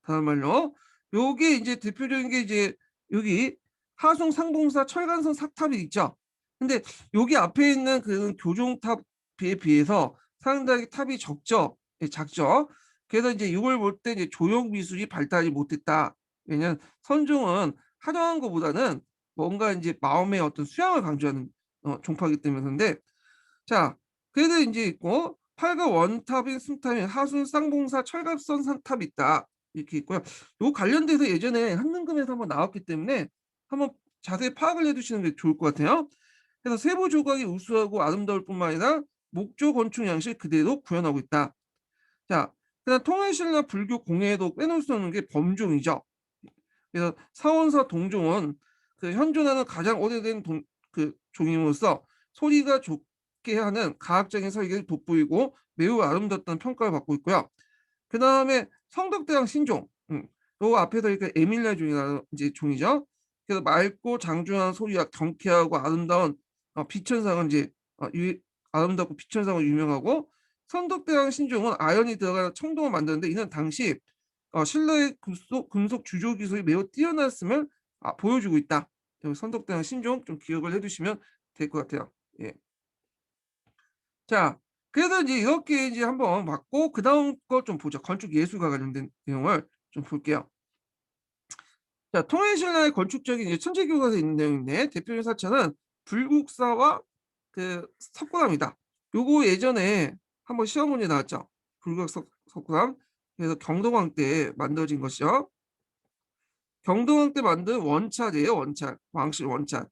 다른 말로 요게 이제 대표적인 게 이제 여기 하송 상봉사 철간선 사탑이 있죠. 근데 여기 앞에 있는 그 교종탑에 비해서 상당히 탑이 적죠. 예, 작죠. 그래서 이제 이걸 볼 때 이제 조형 미술이 발달이 못했다. 왜냐면 선종은 화려한 것보다는 뭔가 이제 마음의 어떤 수양을 강조하는 종파이기 때문인데, 자, 그래도 이제 있고 팔가 원탑인 승탑인 하순 쌍봉사 철갑선 산탑이 있다. 이렇게 있고요. 요 관련돼서 예전에 한능금에서 한번 나왔기 때문에 한번 자세히 파악을 해두시는 게 좋을 것 같아요. 그래서 세부 조각이 우수하고 아름다울 뿐만 아니라 목조 건축 양식 그대로 구현하고 있다. 자, 그다음 통일신라 불교 공예에도 빼놓을 수 없는 게 범종이죠. 그래서 사원사 동종은 그 현존하는 가장 오래된 그 종임으로써 소리가 좋게 하는 가학적인 설계를 돋보이고 매우 아름답다는 평가를 받고 있고요. 그 다음에 성덕대왕 신종, 요 앞에서 이렇게 에밀리아 종이라는 이제 종이죠. 그래서 맑고 장중한 소리와 경쾌하고 아름다운 비천상은 이제 아름답고 비천상으로 유명하고, 성덕대왕 신종은 아연이 들어간 청동을 만드는데, 이는 당시 신라의 금속 주조 기술이 매우 뛰어났음을 보여주고 있다. 선덕대왕 신종 좀 기억을 해두시면 될 것 같아요. 예. 자, 그래서 이제 이렇게 이제 한번 맞고 그 다음 거 좀 보죠. 건축 예술과 관련된 내용을 좀 볼게요. 자, 통일신라의 건축적인 이제 천재교과서에 있는 내용인데, 대표적인 사찰은 불국사와 그 석굴암이다. 요거 예전에 한번 시험 문제 나왔죠. 불국 석굴암. 그래서 경동왕 때 만들어진 것이죠. 경동왕 때 만든 원차제예요, 원차. 왕실 원차.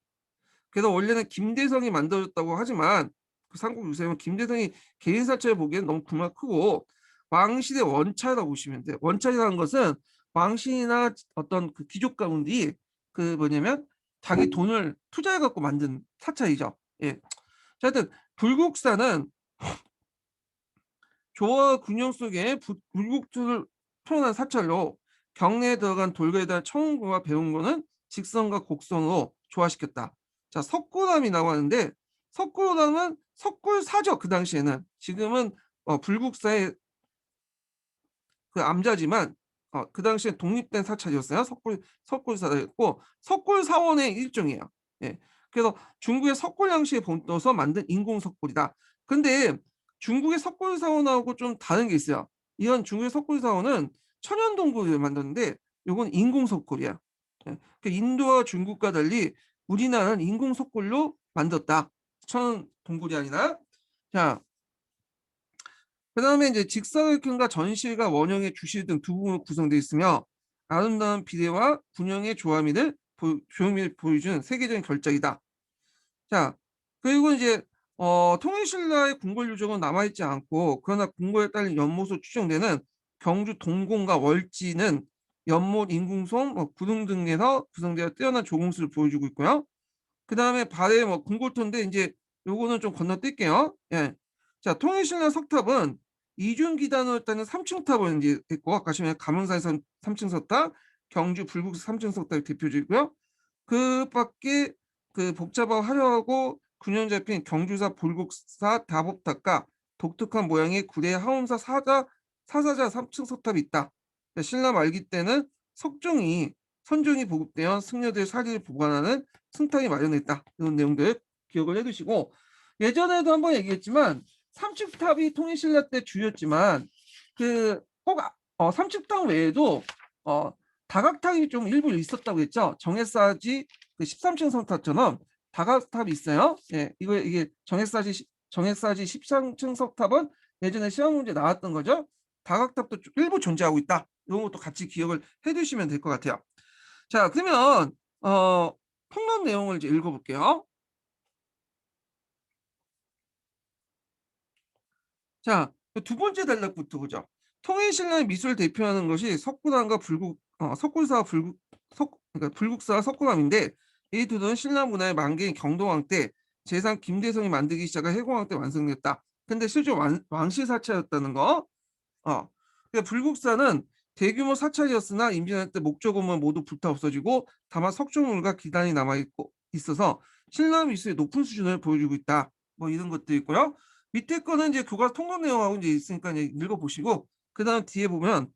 그래서 원래는 김대성이 만들었다고 하지만 그 삼국 유세는 김대성이 개인 사찰을 보기에는 너무 규모가 크고 왕실의 원차라고 보시면 돼요. 원차라는 것은 왕실이나 어떤 그 귀족 가문들이 그 뭐냐면 자기 돈을 투자해 갖고 만든 사찰이죠. 예. 자, 하여튼 불국사는 조화 균형 속에 불국토를 표현한 사찰로 경내에 들어간 돌거에 대한 청운과 배운거는 직선과 곡선으로 조화시켰다. 자, 석굴암이라고 하는데 석굴암은 석굴사죠. 그 당시에는. 지금은 불국사의 그 암자지만 그 당시에 독립된 사찰이었어요. 석굴사였고 석굴사원의 일종이에요. 예. 그래서 중국의 석굴양시에 본떠서 만든 인공 석굴이다. 근데 중국의 석굴사원하고 좀 다른 게 있어요. 이건 중국의 석굴사원은 천연동굴을 만드는데 이건 인공 석굴이야. 예. 그 인도와 중국과 달리 우리나라는 인공 석굴로 만들었다. 천연동굴이 아니라. 자, 그다음에 이제 직사각형과 전실과 원형의 주실 등 두 부분으로 구성되어 있으며 아름다운 비례와 군형의 조형미를 보여주는 세계적인 결작이다. 자, 그리고 이제 통일신라의 궁궐 유적은 남아있지 않고 그러나 궁궐에 딸린 연못으로 추정되는 경주 동공과 월지는 연못, 인궁송, 구릉 등에서 구성되어 뛰어난 조공술을 보여주고 있고요. 그 다음에 발에 궁궐토인데 이제 요거는 좀 건너뛸게요. 예. 자, 통일신라 석탑은 이중기단으로 따는 3층 탑을 이제 있고 아까 보면 감흥사에서 3층 석탑, 경주 불국사 3층 석탑이 대표적이고요. 그 밖에 그 복잡하고 화려하고 균형 잡힌 경주사 불국사 다법탑과 독특한 모양의 구례 하엄사 사사자 3층 석탑이 있다. 신라 말기 때는 선종이 보급되어 승려들의 사리를 보관하는 승탑이 마련했다. 이런 내용들 기억을 해두시고 예전에도 한번 얘기했지만 삼층탑이 통일신라 때 주였지만 그꼭 삼층탑 외에도 어, 다각탑이 좀 일부 있었다고 했죠. 정해사지 그 13층 성탑처럼 다각탑이 있어요. 예, 이게 정해사지 13층 석탑은 예전에 시험 문제 나왔던 거죠. 다각탑도 일부 존재하고 있다. 이런 것도 같이 기억을 해두시면 될 것 같아요. 자, 그러면 폭론 내용을 이제 읽어볼게요. 자, 두 번째 단락부터 보죠. 통일신라의 미술을 대표하는 것이 석굴암과 석굴사와 그러니까 불국사와 석굴암인데 이 두 눈은 신라 문화의 만개인 경동왕 때 재상 김대성이 만들기 시작한 해공왕 때 완성됐다. 근데 실제 왕실 사찰이었다는 거. 그러니까 불국사는 대규모 사찰이었으나 임진왜란 때 목조 건물 모두 불타 없어지고 다만 석조물과 기단이 남아 있어서 신라 미술의 높은 수준을 보여주고 있다. 뭐 이런 것도 있고요. 밑에 거는 이제 교과 통독 내용하고 이제 있으니까 이제 읽어보시고 그다음 뒤에 보면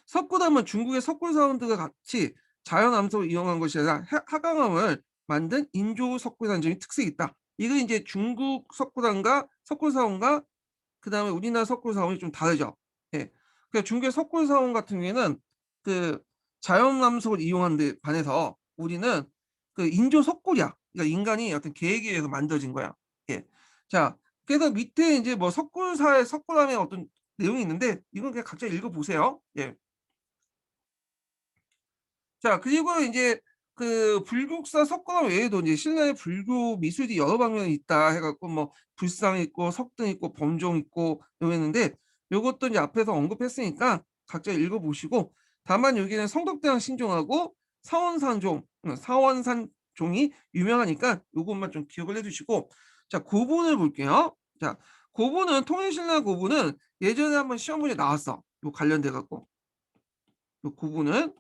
석굴암은 중국의 석굴 사원들과 같이 자연 암석을 이용한 것이 아니라 하강암을 만든 인조 석굴암 점이 특색이 있다. 이거 이제 중국 석굴암과 석굴 사원과 그다음에 우리나라 석굴 사원이 좀 다르죠. 예. 그러니까 중국의 석굴 사원 같은 경우에는 그 자연 암석을 이용한 데 반해서 우리는 그 인조 석굴이야. 그러니까 인간이 어떤 계획에 의해서 만들어진 거야. 예. 자, 그래서 밑에 이제 뭐 석굴사의 석굴암의 어떤 내용이 있는데 이건 그냥 각자 읽어보세요. 예. 자, 그리고 이제 그 불국사 석굴암 외에도 이제 신라의 불교 미술이 여러 방면이 있다 해갖고 뭐 불상 있고 석등 있고 범종 있고 이랬는데 요것도 이제 앞에서 언급했으니까 각자 읽어보시고 다만 여기는 성덕대왕 신종하고 사원산종이 유명하니까 요것만 좀 기억을 해두시고 자, 고분을 볼게요. 자, 통일신라 고분은 예전에 한번 시험 문제 나왔어. 요 관련돼 갖고 요 고분은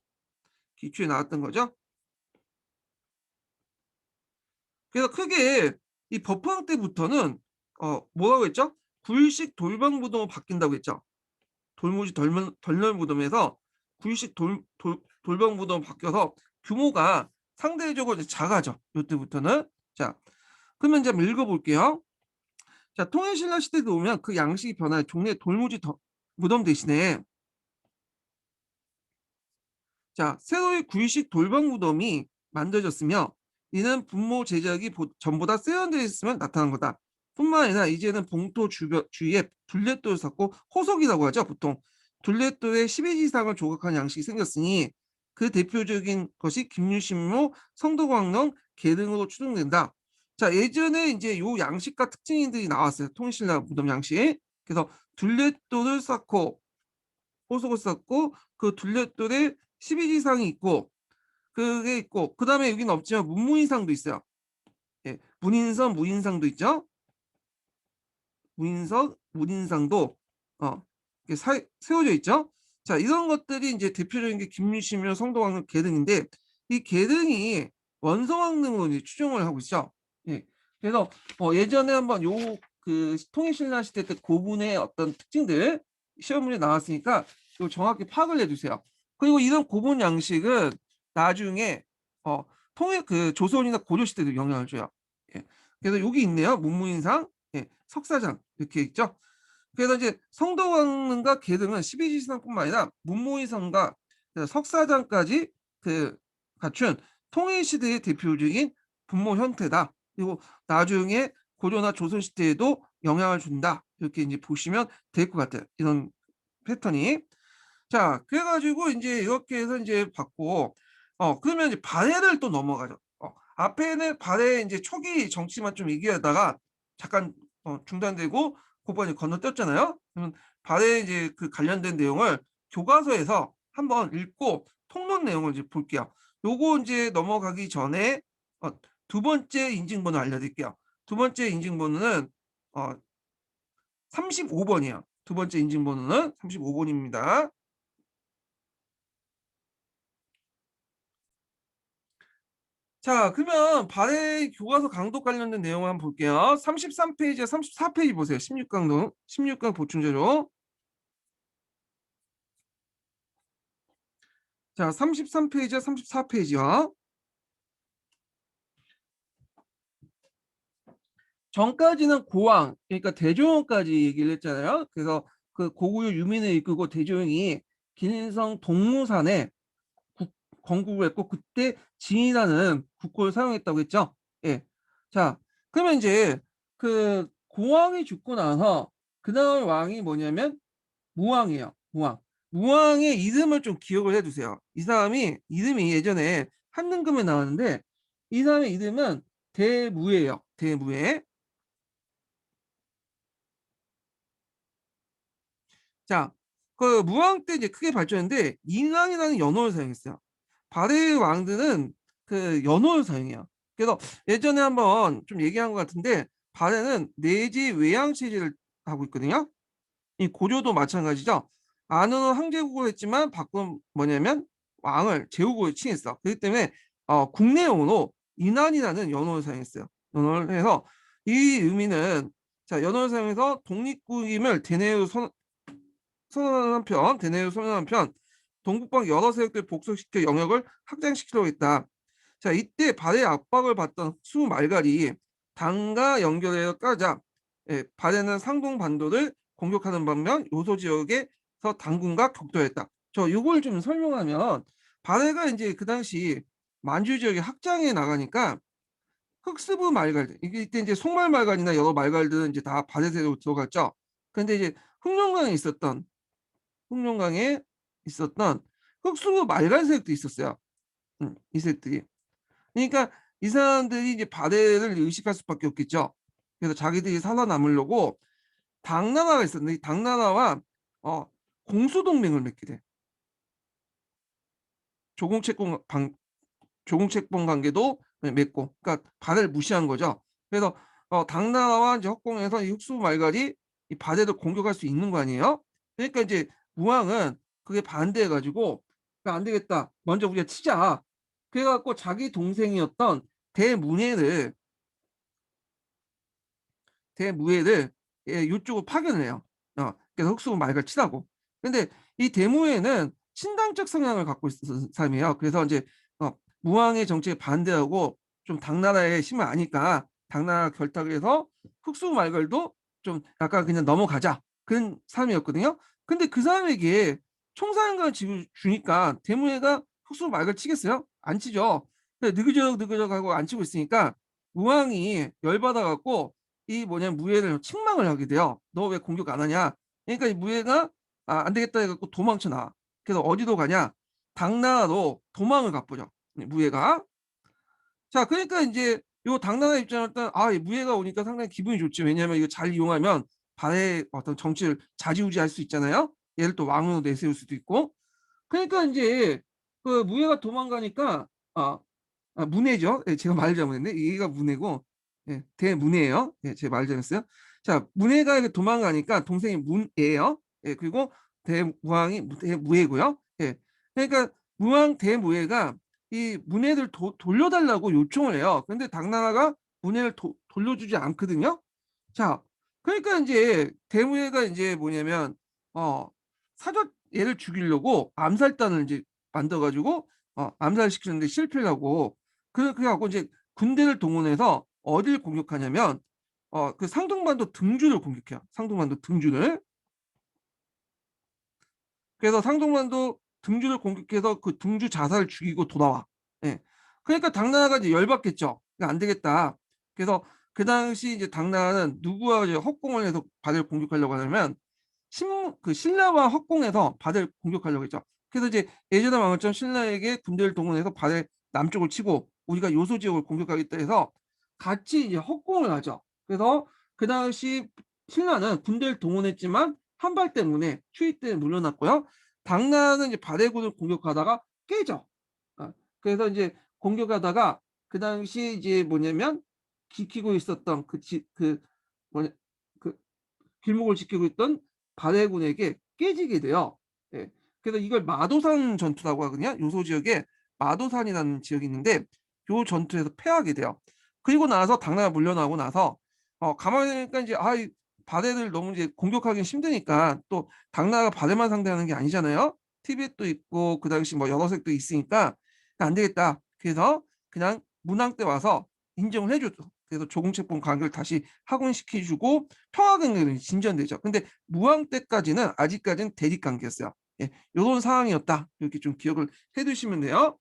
기출에 나왔던 거죠. 그래서 크게 이 법황 때부터는 뭐라고 했죠? 구일식 돌방무덤으로 바뀐다고 했죠. 돌무지 덜널무덤에서 구일식 돌방무덤으로 바뀌어서 규모가 상대적으로 작아져. 이때부터는. 자, 그러면 이제 한번 읽어볼게요. 자, 통일신라 시대에 오면 그 양식이 변화해 종래 돌무지 무덤 대신에 자, 새로이 구일식 돌방무덤이 만들어졌으며 이는 분모 제작이 전보다 세련되어 있으면 나타난 거다. 뿐만 아니라 이제는 봉토 주위에 둘레돌을 쌓고 호석이라고 하죠. 보통 둘레돌에 12지 이상을 조각한 양식이 생겼으니 그 대표적인 것이 김유신묘, 성도광론, 계등으로 추정된다. 자, 예전에 이제 요 양식과 특징들이 나왔어요. 통일신라 무덤 양식. 그래서 둘레돌을 쌓고 호석을 쌓고 그 둘레돌에 12지상이 있고 그게 있고 그다음에 여기는 없지만 문무인상도 있어요. 예. 문인성, 무인상도 있죠. 무인성, 문인상도 이렇게 세워져 있죠. 자, 이런 것들이 이제 대표적인 게 김유신묘, 성도광론, 계등인데 이 계등이 원성왕릉으로 이제 추정을 하고 있죠. 예. 그래서 예전에 한번 요 그 통일신라 시대 때 고분의 어떤 특징들 시험 문제 나왔으니까 요 정확히 파악을 해주세요. 그리고 이런 고분 양식은 나중에 통일 그 조선이나 고려 시대도 영향을 줘요. 예. 그래서 여기 있네요. 문무인상, 예, 석사장 이렇게 있죠. 그래서 이제 성도광릉과 계등은 12지상뿐만 아니라 문무인성과 석사장까지 그 갖춘 통일시대의 대표적인 분모 형태다. 그리고 나중에 고려나 조선 시대에도 영향을 준다. 이렇게 이제 보시면 될 것 같아요. 이런 패턴이. 자, 그래가지고 이제 이렇게 해서 이제 봤고, 그러면 이제 발해를 또 넘어가죠. 앞에는 발해 이제 초기 정치만 좀 얘기하다가 잠깐 중단되고 그번에 건너뛰었잖아요. 그러면 발해 이제 그 관련된 내용을 교과서에서 한번 읽고 통론 내용을 이제 볼게요. 요거 이제 넘어가기 전에 어, 두 번째 인증번호 알려드릴게요. 두 번째 인증번호는 35번이에요. 두 번째 인증번호는 35번입니다. 자, 그러면 발해 교과서 강도 관련된 내용을 한번 볼게요. 33페이지에 34페이지 보세요. 16강도, 16강 보충자료. 자, 33페이지와 34페이지요. 전까지는 고왕, 그러니까 대조영까지 얘기를 했잖아요. 그래서 그 고구려 유민을 이끌고 대조영이 기린성 동무산에 건국을 했고 그때 진이라는 국호를 사용했다고 했죠. 예. 자, 그러면 이제 그 고왕이 죽고 나서 그 다음 왕이 뭐냐면 무왕이에요. 무왕. 무왕의 이름을 좀 기억을 해두세요. 이 사람이 이름이 예전에 한능금에 나왔는데 이 사람의 이름은 대무예요. 대무예. 자, 그 무왕 때 이제 크게 발전했는데 인왕이라는 연호를 사용했어요. 발해의 왕들은 그 연호를 사용해요. 그래서 예전에 한번 좀 얘기한 것 같은데 발해는 내지 외양 체제를 하고 있거든요. 이 고려도 마찬가지죠. 안으로 황제국을 했지만 밖은 뭐냐면 왕을 제후국을 칭했어. 그렇기 때문에 국내용으로 인안이라는 연호를 사용했어요. 연호를 해서 이 의미는 자 연호를 사용해서 독립국임을 선언한 편, 대내로 선언한 편, 동북방 여러 세력들 복속시켜 영역을 확장시키려고 했다. 자, 이때 발해 압박을 받던 수 말갈이 당과 연결해서 까자 발해는 상동 반도를 공격하는 반면 요소 지역에서 당군과 격돌했다. 저 이걸 좀 설명하면 발해가 이제 그 당시 만주 지역에 확장해 나가니까 흑스부 말갈 이게 이때 이제 송말 말갈이나 여러 말갈들은 이제 다 발해 세력으로 들어갔죠. 근데 이제 흑룡강에 있었던 흑룡강에 있었던 흑수부 말갈색도 있었어요. 이 색들이. 그러니까 이 사람들이 이제 발해를 의식할 수밖에 없겠죠. 그래서 자기들이 살아남으려고 당나라가 있었는데 이 당나라와 공수동맹을 맺게 돼. 조공채권 조공채권 관계도 맺고, 그러니까 발해를 무시한 거죠. 그래서 당나라와 이제 협공해서 이 흑수부 말갈이 이 발해를 공격할 수 있는 거 아니에요? 그러니까 이제 무왕은 그게 반대해가지고 안 되겠다. 먼저 우리가 치자. 그래갖고 자기 동생이었던 대무해를 대무해를 이쪽으로 파견을 해요. 그래서 흑수고 말갈 치라고. 근데 이 대무해는 친당적 성향을 갖고 있었던 사람이에요. 그래서 이제 무왕의 정책에 반대하고 좀 당나라의 힘을 아니까 당나라 결탁을 해서 흑수 말갈도 좀 약간 그냥 넘어가자 그런 사람이었거든요. 근데 그 사람에게 총사령관을 주니까 대무해가 흑수 말갈 치겠어요? 안 치죠. 느그적 느그적 하고 안 치고 있으니까 무왕이 열받아 갖고 이 뭐냐면 무예를 책망을 하게 돼요. 너 왜 공격 안 하냐? 그러니까 이 무예가 안 되겠다 해갖고 도망쳐 나와. 그래서 어디로 가냐? 당나라로 도망을 가버려. 무예가. 자, 그러니까 이제 요 당나라 입장에서 일단 이 무예가 오니까 상당히 기분이 좋죠. 왜냐하면 이거 잘 이용하면 발해 어떤 정치를 좌지우지할 수 있잖아요. 얘를 또 왕으로 내세울 수도 있고. 그러니까 인제 그 무예가 도망가니까 아 문해죠. 예, 제가 말을 잘못했네. 얘가 문해고 예, 대문해예요. 예, 제가 말 잘못했어요. 자, 문해가 이렇게 도망가니까 동생이 문예예요. 예, 그리고 대무왕이 대무예고요. 예. 그러니까 무왕 대무예가 이 문해를 돌려달라고 요청을 해요. 근데 당나라가 문해를 돌려주지 않거든요. 자, 그러니까 인제 대무예가 인제 뭐냐면 어 사전 얘를 죽이려고 암살단을 인제 만들어 가지고 암살시키는데 실패를 하고 그래 갖고 이제 군대를 동원해서 어디를 공격하냐면 그 상동반도 등주를 공격해요. 상동반도 등주를. 그래서 상동반도 등주를 공격해서 그 등주 자사를 죽이고 돌아와. 예. 그러니까 당나라가 이제 열받겠죠. '이거 안 되겠다.' 그래서 그 당시 이제 당나라는 누구와 이제 협공을 해서 바다를 공격하려고 하냐면 신라와 협공해서 바다를 공격하려고 했죠. 그래서 이제 예전에 말한 것처럼 신라에게 군대를 동원해서 바다의 남쪽을 치고 우리가 요소 지역을 공격하겠다 해서 같이 이제 협공을 하죠. 그래서 그 당시 신라는 군대를 동원했지만 한발 때문에 추위 때문에 물러났고요. 당나라는 이제 바대군을 공격하다가 깨져. 그래서 이제 공격하다가 그 당시 이제 뭐냐면 지키고 있었던 그 뭐냐 그 길목을 지키고 있던 바대군에게 깨지게 돼요. 예. 그래서 이걸 마도산 전투라고 하거든요. 요소 지역에 마도산이라는 지역이 있는데 요 전투에서 패하게 돼요. 그리고 나서 당나라가 물러나고 나서 가만히 보니까 인제 이 바대를 너무 이제 공격하기는 힘드니까 또 당나라가 바대만 상대하는 게 아니잖아요. 티벳도 있고 그 당시 뭐 여러 색도 있으니까 '안 되겠다.' 그래서 그냥 문왕 때 와서 인정을 해 줬죠. 그래서 조공책본 관계를 다시 확인시켜 주고 평화 관계로 진전되죠. 근데 무왕 때까지는 아직까지는 대립 관계였어요. 예. 요런 상황이었다. 이렇게 좀 기억을 해 두시면 돼요.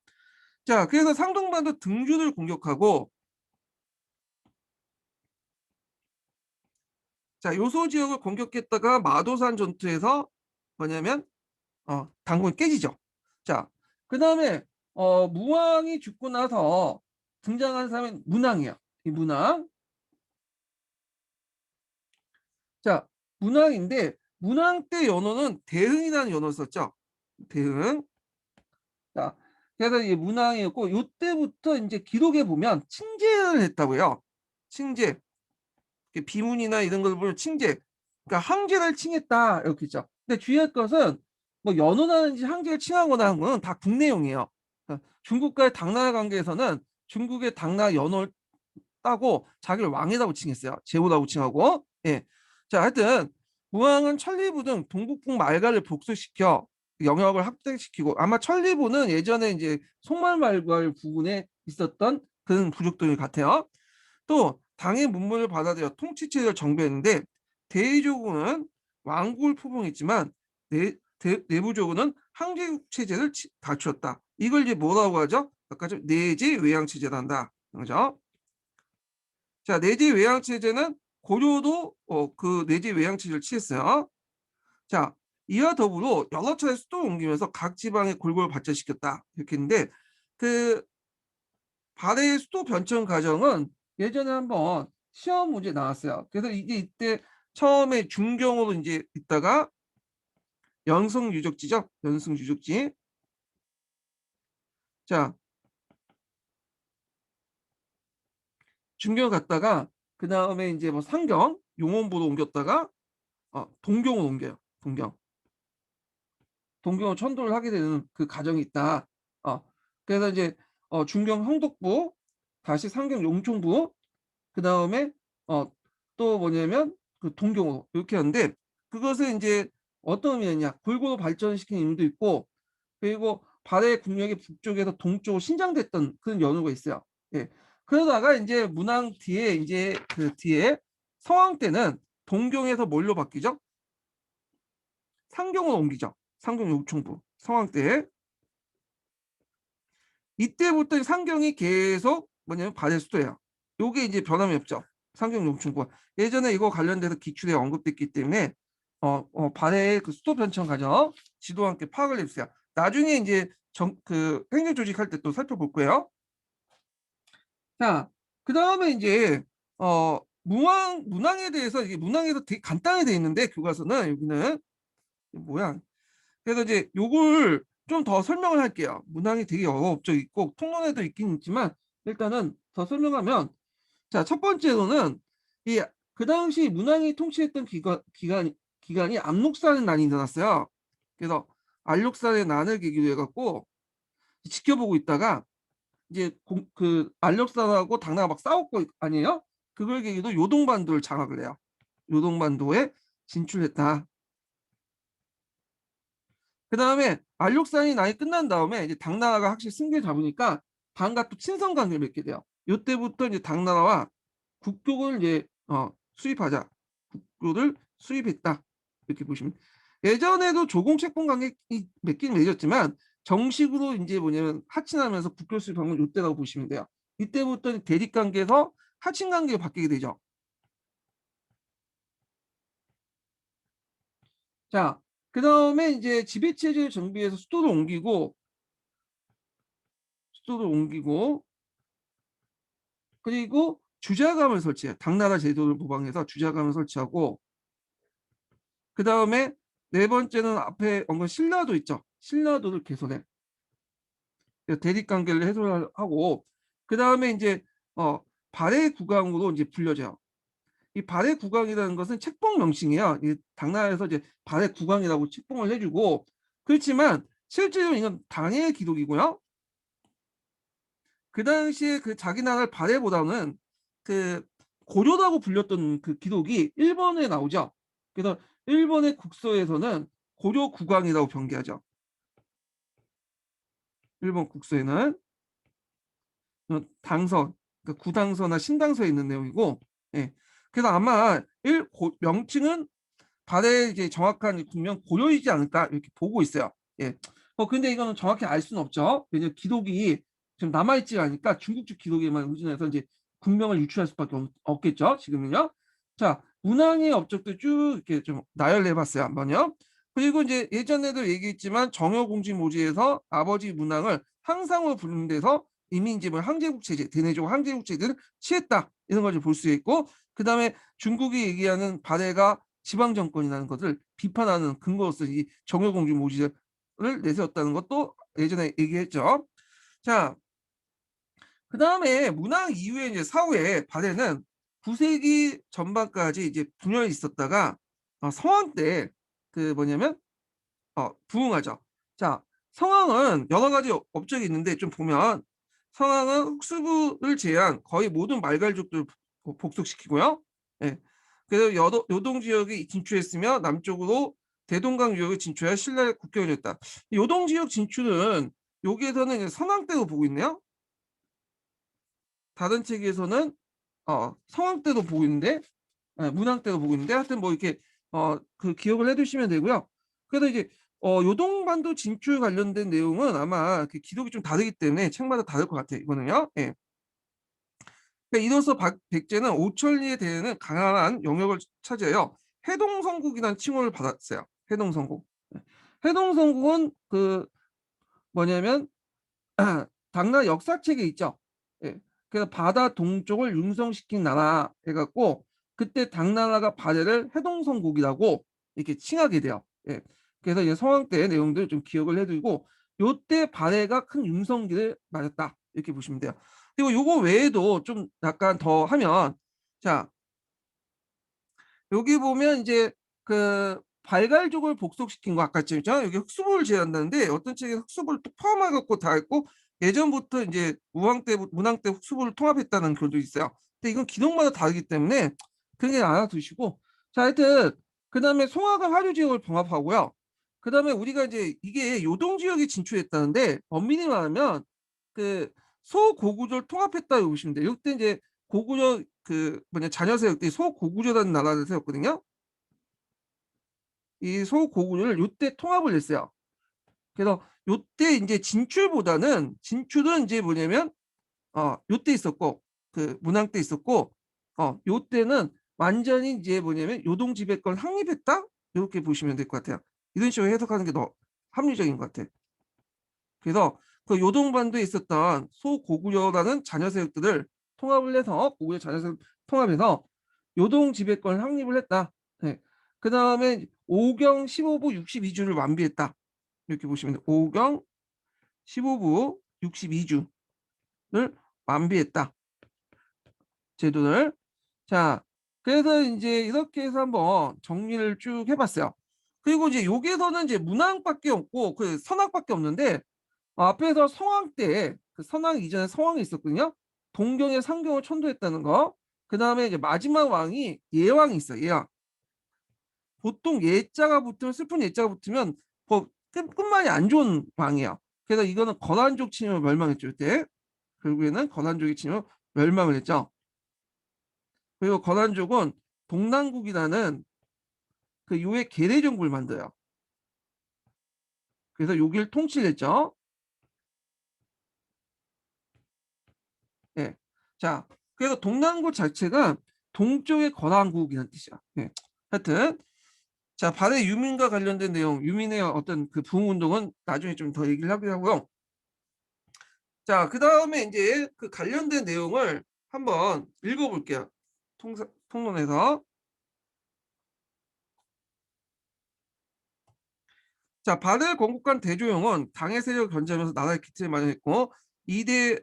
자, 그래서 상동반도 등주를 공격하고 자, 요소 지역을 공격했다가 마도산 전투에서 뭐냐면 당군이 깨지죠. 자, 그다음에 무왕이 죽고 나서 등장한 사람이 문왕이에요. 이 문왕. 자, 문왕인데 문왕 때 연호는 대흥이라는 연호를 썼죠. 대흥. 자, 그래서 이 문왕이었고 요때부터 인제 기록에 보면 칭제를 했다고 해요. 칭제. 비문이나 이런 걸 보면 칭제. 그러니까 항제를 칭했다 이렇게 있죠. 근데 주의할 것은 뭐 연호라든지 항제를 칭하거나 한 거는 다 국내용이에요. 중국과의 당나라 관계에서는 중국의 당나라 연호를 따고 자기를 왕이라고 칭했어요. 제후라고 칭하고. 예. 자, 하여튼 무왕은 천리부 등 동북풍 말가를 복수시켜 영역을 확대시키고 아마 천리부는 예전에 인제 송말말갈 부근에 있었던 그런 부족들 같아요. 또 당의 문물을 받아들여 통치 체제를 정비했는데 대의적으로는 왕국을 포용했지만 내부적으로는 항제국 체제를 갖추었다. 이걸 이제 뭐라고 하죠? 아까 좀 내재 외양 체제라 한다. 그죠? 자, 내재 외양 체제는 고려도 그 내재 외양 체제를 취했어요. 자, 이와 더불어 여러 차례 수도를 옮기면서 각 지방의 골고루 발전시켰다. 이렇게 했는데 그 발해의 수도 변천 과정은 예전에 한번 시험 문제 나왔어요. 그래서 이게 이때 처음에 중경으로 인제 있다가 연승 유적지죠. 연승 유적지. 자, 중경 갔다가 그다음에 인제 뭐 상경, 용원부로 옮겼다가 동경으로 옮겨요. 동경. 동경으로 천도를 하게 되는 그 과정이 있다. 어 그래서 이제 중경 형독부, 다시 상경 용총부, 그다음에 어 또 뭐냐면 그 동경으로 이렇게 하는데 그것을 인제 어떤 의미였냐. 골고루 발전시킨 의미도 있고 그리고 발해 국력이 북쪽에서 동쪽으로 신장됐던 그런 연후가 있어요. 예. 그러다가 인제 문왕 뒤에 인제 그 뒤에 성왕 때는 동경에서 뭘로 바뀌죠? 상경으로 옮기죠. 상경 용총부. 성왕 때. 이때부터 상경이 계속 뭐냐면 발해 수도예요. 요게 이제 변함이 없죠. 상경 용충부가. 예전에 이거 관련돼서 기출에 언급됐기 때문에 발해의 그 수도 변천 과정 지도와 함께 파악을 해 주세요. 나중에 인제 행정 조직할 때 또 살펴볼 거예요. 자, 그다음에 이제 문항에 대해서 이게 문항에서 되게 간단하게 돼 있는데 교과서는 여기는 뭐야? 그래서 이제 요걸 좀 더 설명을 할게요. 문항이 되게 어업적 있고 통론에도 있긴 있지만 일단은 더 설명하면 자, 첫 번째로는 이 그 당시 문항이 통치했던 기간이 압록산의 난이 일어났어요. 그래서 압록산의 난을 계기로 해갖고 지켜보고 있다가 이제 그 안력산하고 당나라가 막 싸웠고 아니에요? 그걸 계기로 요동반도를 장악을 해요. 요동반도에 진출했다. 그 다음에 안력산이 난이 끝난 다음에 이제 당나라가 확실히 승기를 잡으니까 당과 또 친선 관계를 맺게 돼요. 이때부터 이제 당나라와 국교를 이제 수입하자. 국교를 수입했다. 이렇게 보시면 예전에도 조공 채권 관계이 맺긴 맺었지만 정식으로 이제 뭐냐면 하친하면서 국교 수입한 건 이때라고 보시면 돼요. 이때부터 대립 관계에서 하친 관계로 바뀌게 되죠. 자, 그 다음에 이제 지배체제를 정비해서 수도를 옮기고 그리고 주자감을 설치해요. 당나라 제도를 모방해서 주자감을 설치하고 그 다음에 네 번째는 앞에 언급 신라도 있죠. 신라도를 개선해. 대립 관계를 해소하고 그 다음에 이제 발해 국왕으로 이제 불려져요. 이 발해 국왕이라는 것은 책봉 명칭이에요. 이 당나라에서 이제 발해 국왕이라고 책봉을 해주고 그렇지만 실제로 이건 당의 기록이고요. 그 당시에 그 자기 나라를 발해보다는 그 고려라고 불렸던 그 기록이 일본에 나오죠. 그래서 일본의 국서에서는 고려 국왕이라고 변기하죠. 일본 국서에는 당서, 그러니까 구당서나 신당서에 있는 내용이고, 예. 그래서 아마 명칭은 발해 이제 정확한 국명 고려이지 않을까 이렇게 보고 있어요. 예. 근데 이거는 정확히 알 수는 없죠. 왜냐면 기록이 지금 남아있지 않으니까 중국 쪽 기록에만 의존해서 이제 국명을 유추할 수밖에 없겠죠. 지금은요. 자, 문항의 업적도 쭉 이렇게 좀 나열해봤어요. 한번요. 그리고 이제 예전에도 얘기했지만 정여공지 모지에서 아버지 문항을 항상으로 부르는 데서 이민집을 항제국 체제, 대내적 항제국 체제를 취했다. 이런 걸 좀 볼 수 있고 그 다음에 중국이 얘기하는 발해가 지방 정권이라는 것을 비판하는 근거로서 이 정여공주 모지를 내세웠다는 것도 예전에 얘기했죠. 자, 그 다음에 문항 이후에 이제 사후에 발해는 9세기 전반까지 이제 분열이 있었다가 성황 때 그 뭐냐면 부흥하죠. 자, 성황은 여러 가지 업적이 있는데 좀 보면 성황은 흑수부를 제외한 거의 모든 말갈족들을 복속시키고요. 예. 그래서 요동 지역이 진출했으며 남쪽으로 대동강 유역을 진출해 신라의 국경이 됐다. 요동 지역 진출은 여기에서는 성황 때로 보고 있네요. 다른 책에서는 성황 때도 보고 있는데 문항 때도 보고 있는데 하여튼 뭐 이렇게 그 기억을 해두시면 되고요. 그래서 이제 요동반도 진출 관련된 내용은 아마 그 기록이 좀 다르기 때문에 책마다 다를 것 같아요. 이거는요. 예. 그러니까 이로써 백제는 오천리에 대해는 강한 영역을 차지하여 해동성국이라는 칭호를 받았어요. 해동성국. 예. 해동성국은 그 뭐냐면 당나라 역사책에 있죠. 예. 그래서 바다 동쪽을 융성시킨 나라 해갖고 그때 당나라가 발해를 해동성국이라고 이렇게 칭하게 돼요. 예. 그래서 이제 성황 때 내용들 좀 기억을 해두고 요때 발해가 큰 융성기를 맞았다 이렇게 보시면 돼요. 그리고 요거 외에도 좀 약간 더 하면 자 여기 보면 이제 그 발갈족을 복속시킨 거 아까 했죠. 여기 흑수부를 제한다는데 어떤 책에 흑수부를 또 포함해 갖고 다 했고 예전부터 이제 문항 때 흑수부를 통합했다는 글도 있어요. 근데 이건 기록마다 다르기 때문에 그런 게 알아두시고 자 하여튼 그 다음에 송화가 하류 지역을 병합하고요. 그 다음에 우리가 이제 이게 요동 지역이 진출했다는데 엄밀히 말하면 그 소고구조를 통합했다고 보시면 돼요. 이때 이제 고구려 그 뭐냐 자녀 세력 때 소고구려라는 나라를 세웠거든요. 이 소고구려를 요때 통합을 했어요. 그래서 요때 이제 진출은 이제 뭐냐면 요때 있었고 그 문항 때 있었고 요때는 완전히 이제 뭐냐면 요동 지배권 확립했다 이렇게 보시면 될 것 같아요. 이런 식으로 해석하는 게 더 합리적인 것 같아요. 그래서 그 요동반도에 있었던 소고구려라는 자녀 세력들을 통합을 해서 고구려 자녀 세력 통합해서 요동 지배권을 확립을 했다. 네. 그다음에 오경 15부 62주를 완비했다. 이렇게 보시면 돼요. 오경 15부 62주를 완비했다. 제도를. 자, 그래서 이제 이렇게 해서 한번 정리를 쭉 해봤어요. 그리고 이제 여기에서는 이제 문왕밖에 없고 그 선왕밖에 없는데 앞에서 성왕 때 그 선왕 이전에 성왕이 있었거든요. 동경에 상경을 천도했다는 거. 그 다음에 이제 마지막 왕이 예왕이 있어요. 예왕. 보통 예자가 붙으면 슬픈 예자가 붙으면 뭐 끝만이 안 좋은 왕이에요. 그래서 이거는 거란족 침입을 멸망했죠. 이때 결국에는 거란족이 침입을 멸망을 했죠. 그리고 거란족은 동남국이라는 그 요의 계례 정부를 만들어요. 그래서 여기를 통치했죠. 예. 자, 그래서 동남국 자체가 동쪽의 거란국이라는 뜻이야. 예. 하여튼 자, 발해 유민과 관련된 내용, 유민의 어떤 그 부흥운동은 나중에 좀 더 얘기를 하기로 하고요. 자, 그 다음에 이제 그 관련된 내용을 한번 읽어볼게요. 통론에서. 자, 바를 건국한 대조영은 당의 세력을 견제하면서 나라의 기틀을 마련했고 이대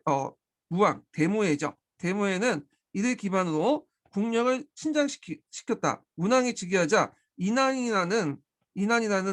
무왕 대모해죠. 대모해는 이들 기반으로 국력을 신장시켰다. 문왕이 즉위하자 이난이라는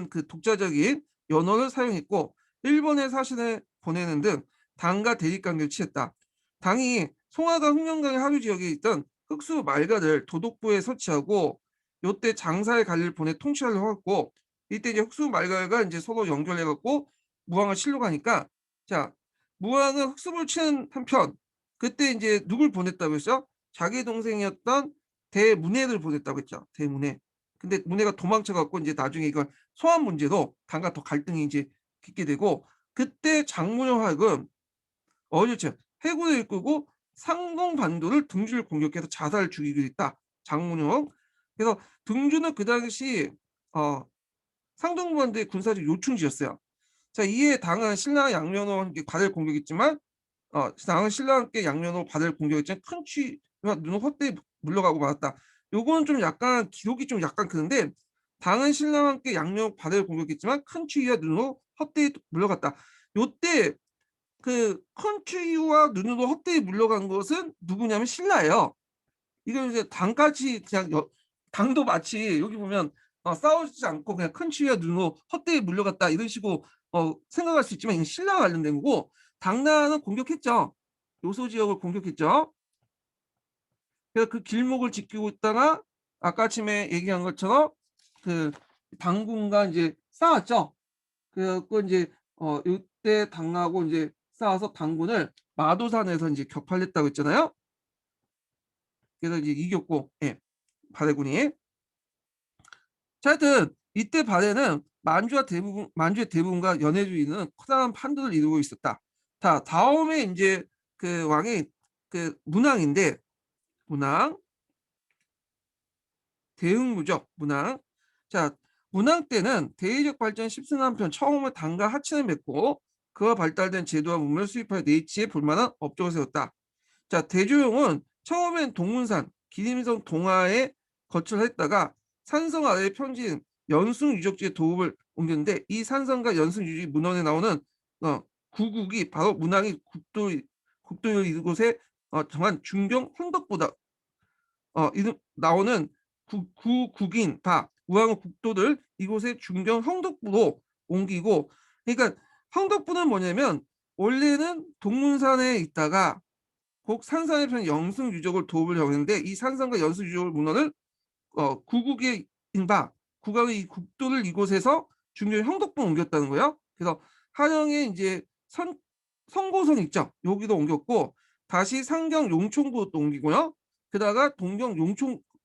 그 독자적인 연호를 사용했고 일본의 사신을 보내는 등 당과 대립관계를 취했다. 당이 송화가 흑령강의 하류 지역에 있던 흑수 말가를 도독부에 설치하고 요때 장사의 관리를 보내 통치하려고 했고 이때 이제 흑수 말갈과 이제 서로 연결해갖고 무왕을 치려고 하니까 자 무왕은 흑수를 치는 한편 그때 이제 누굴 보냈다고 했죠? 자기 동생이었던 대문해를 보냈다고 했죠. 대문해. 근데 문해가 도망쳐갖고 이제 나중에 이걸 소환 문제로 당과 더 갈등이 이제 깊게 되고 그때 장문영 하여금 어일체 해군을 이끌고 상동 반도를 등주를 공격해서 자살을 죽이기로 했다. 장문영. 그래서 등주는 그 당시 상동부한테 군사적 요충지였어요. 자, 이에 당은 신라와 양면으로 함께 과대를 공격했지만 당은 신라와 함께 양면으로 과대를 공격했지만 큰 취와 눈을 헛되이 물러가고 말았다. 요거는 좀 약간 기록이 좀 약간 그런데 당은 신라와 함께 양면 과대를 공격했지만 큰 추위와 눈으로 헛되이 물러갔다. 요때 그 큰 추위와 눈으로 헛되이 물러간 것은 누구냐면 신라예요. 이건 이제 당까지 그냥 당도 마치 여기 보면 싸우지 않고 그냥 큰 추위와 눈으로 헛되이 물려갔다 이런 식으로 생각할 수 있지만 이건 신라와 관련된 거고 당나라는 공격했죠. 요소 지역을 공격했죠. 그래서 그 길목을 지키고 있다가 아까 아침에 얘기한 것처럼 그 당군과 이제 싸웠죠. 그래서 이제 이때 당나하고 이제 싸워서 당군을 마도산에서 이제 격파했다고 했잖아요. 그래서 이제 이겼고, 예, 바레군이. 자, 하여튼 이때 바레는 만주의 대부분과 연해주의는 커다란 판도를 이루고 있었다. 자, 다음에 이제 그 왕이 그 문왕인데 문왕 대흥무죠. 문왕. 자, 문왕 때는 대의적 발전 10순 한편 처음으로 당과 하친을 맺고 그와 발달된 제도와 문명을 수입하여 내치에 볼만한 업적을 세웠다. 자, 대조영은 처음엔 동문산, 기림성 동하에 거처를 했다가 산성 아래의 편지인 연승 유적지에 도읍을 옮겼는데 이 산성과 연승 유적지 문헌에 나오는 구국이 바로 문왕이 국도 이곳에 정한 중경 홍덕보다 나오는 구국인 바 우왕의 국도를 이곳에 중경 홍덕부로 옮기고 그러니까 홍덕부는 뭐냐면 원래는 동문산에 있다가 곡 산상의 편 영승 유적을 도읍을 정했는데 이 산상과 연승 유적을 문헌을 구국의 인바 국왕의 이 국도를 이곳에서 중경 형덕부로 옮겼다는 거예요. 그래서 하령에 이제 성고성 있죠. 여기도 옮겼고 다시 상경 용총부로 또 옮기고요. 그다가 동경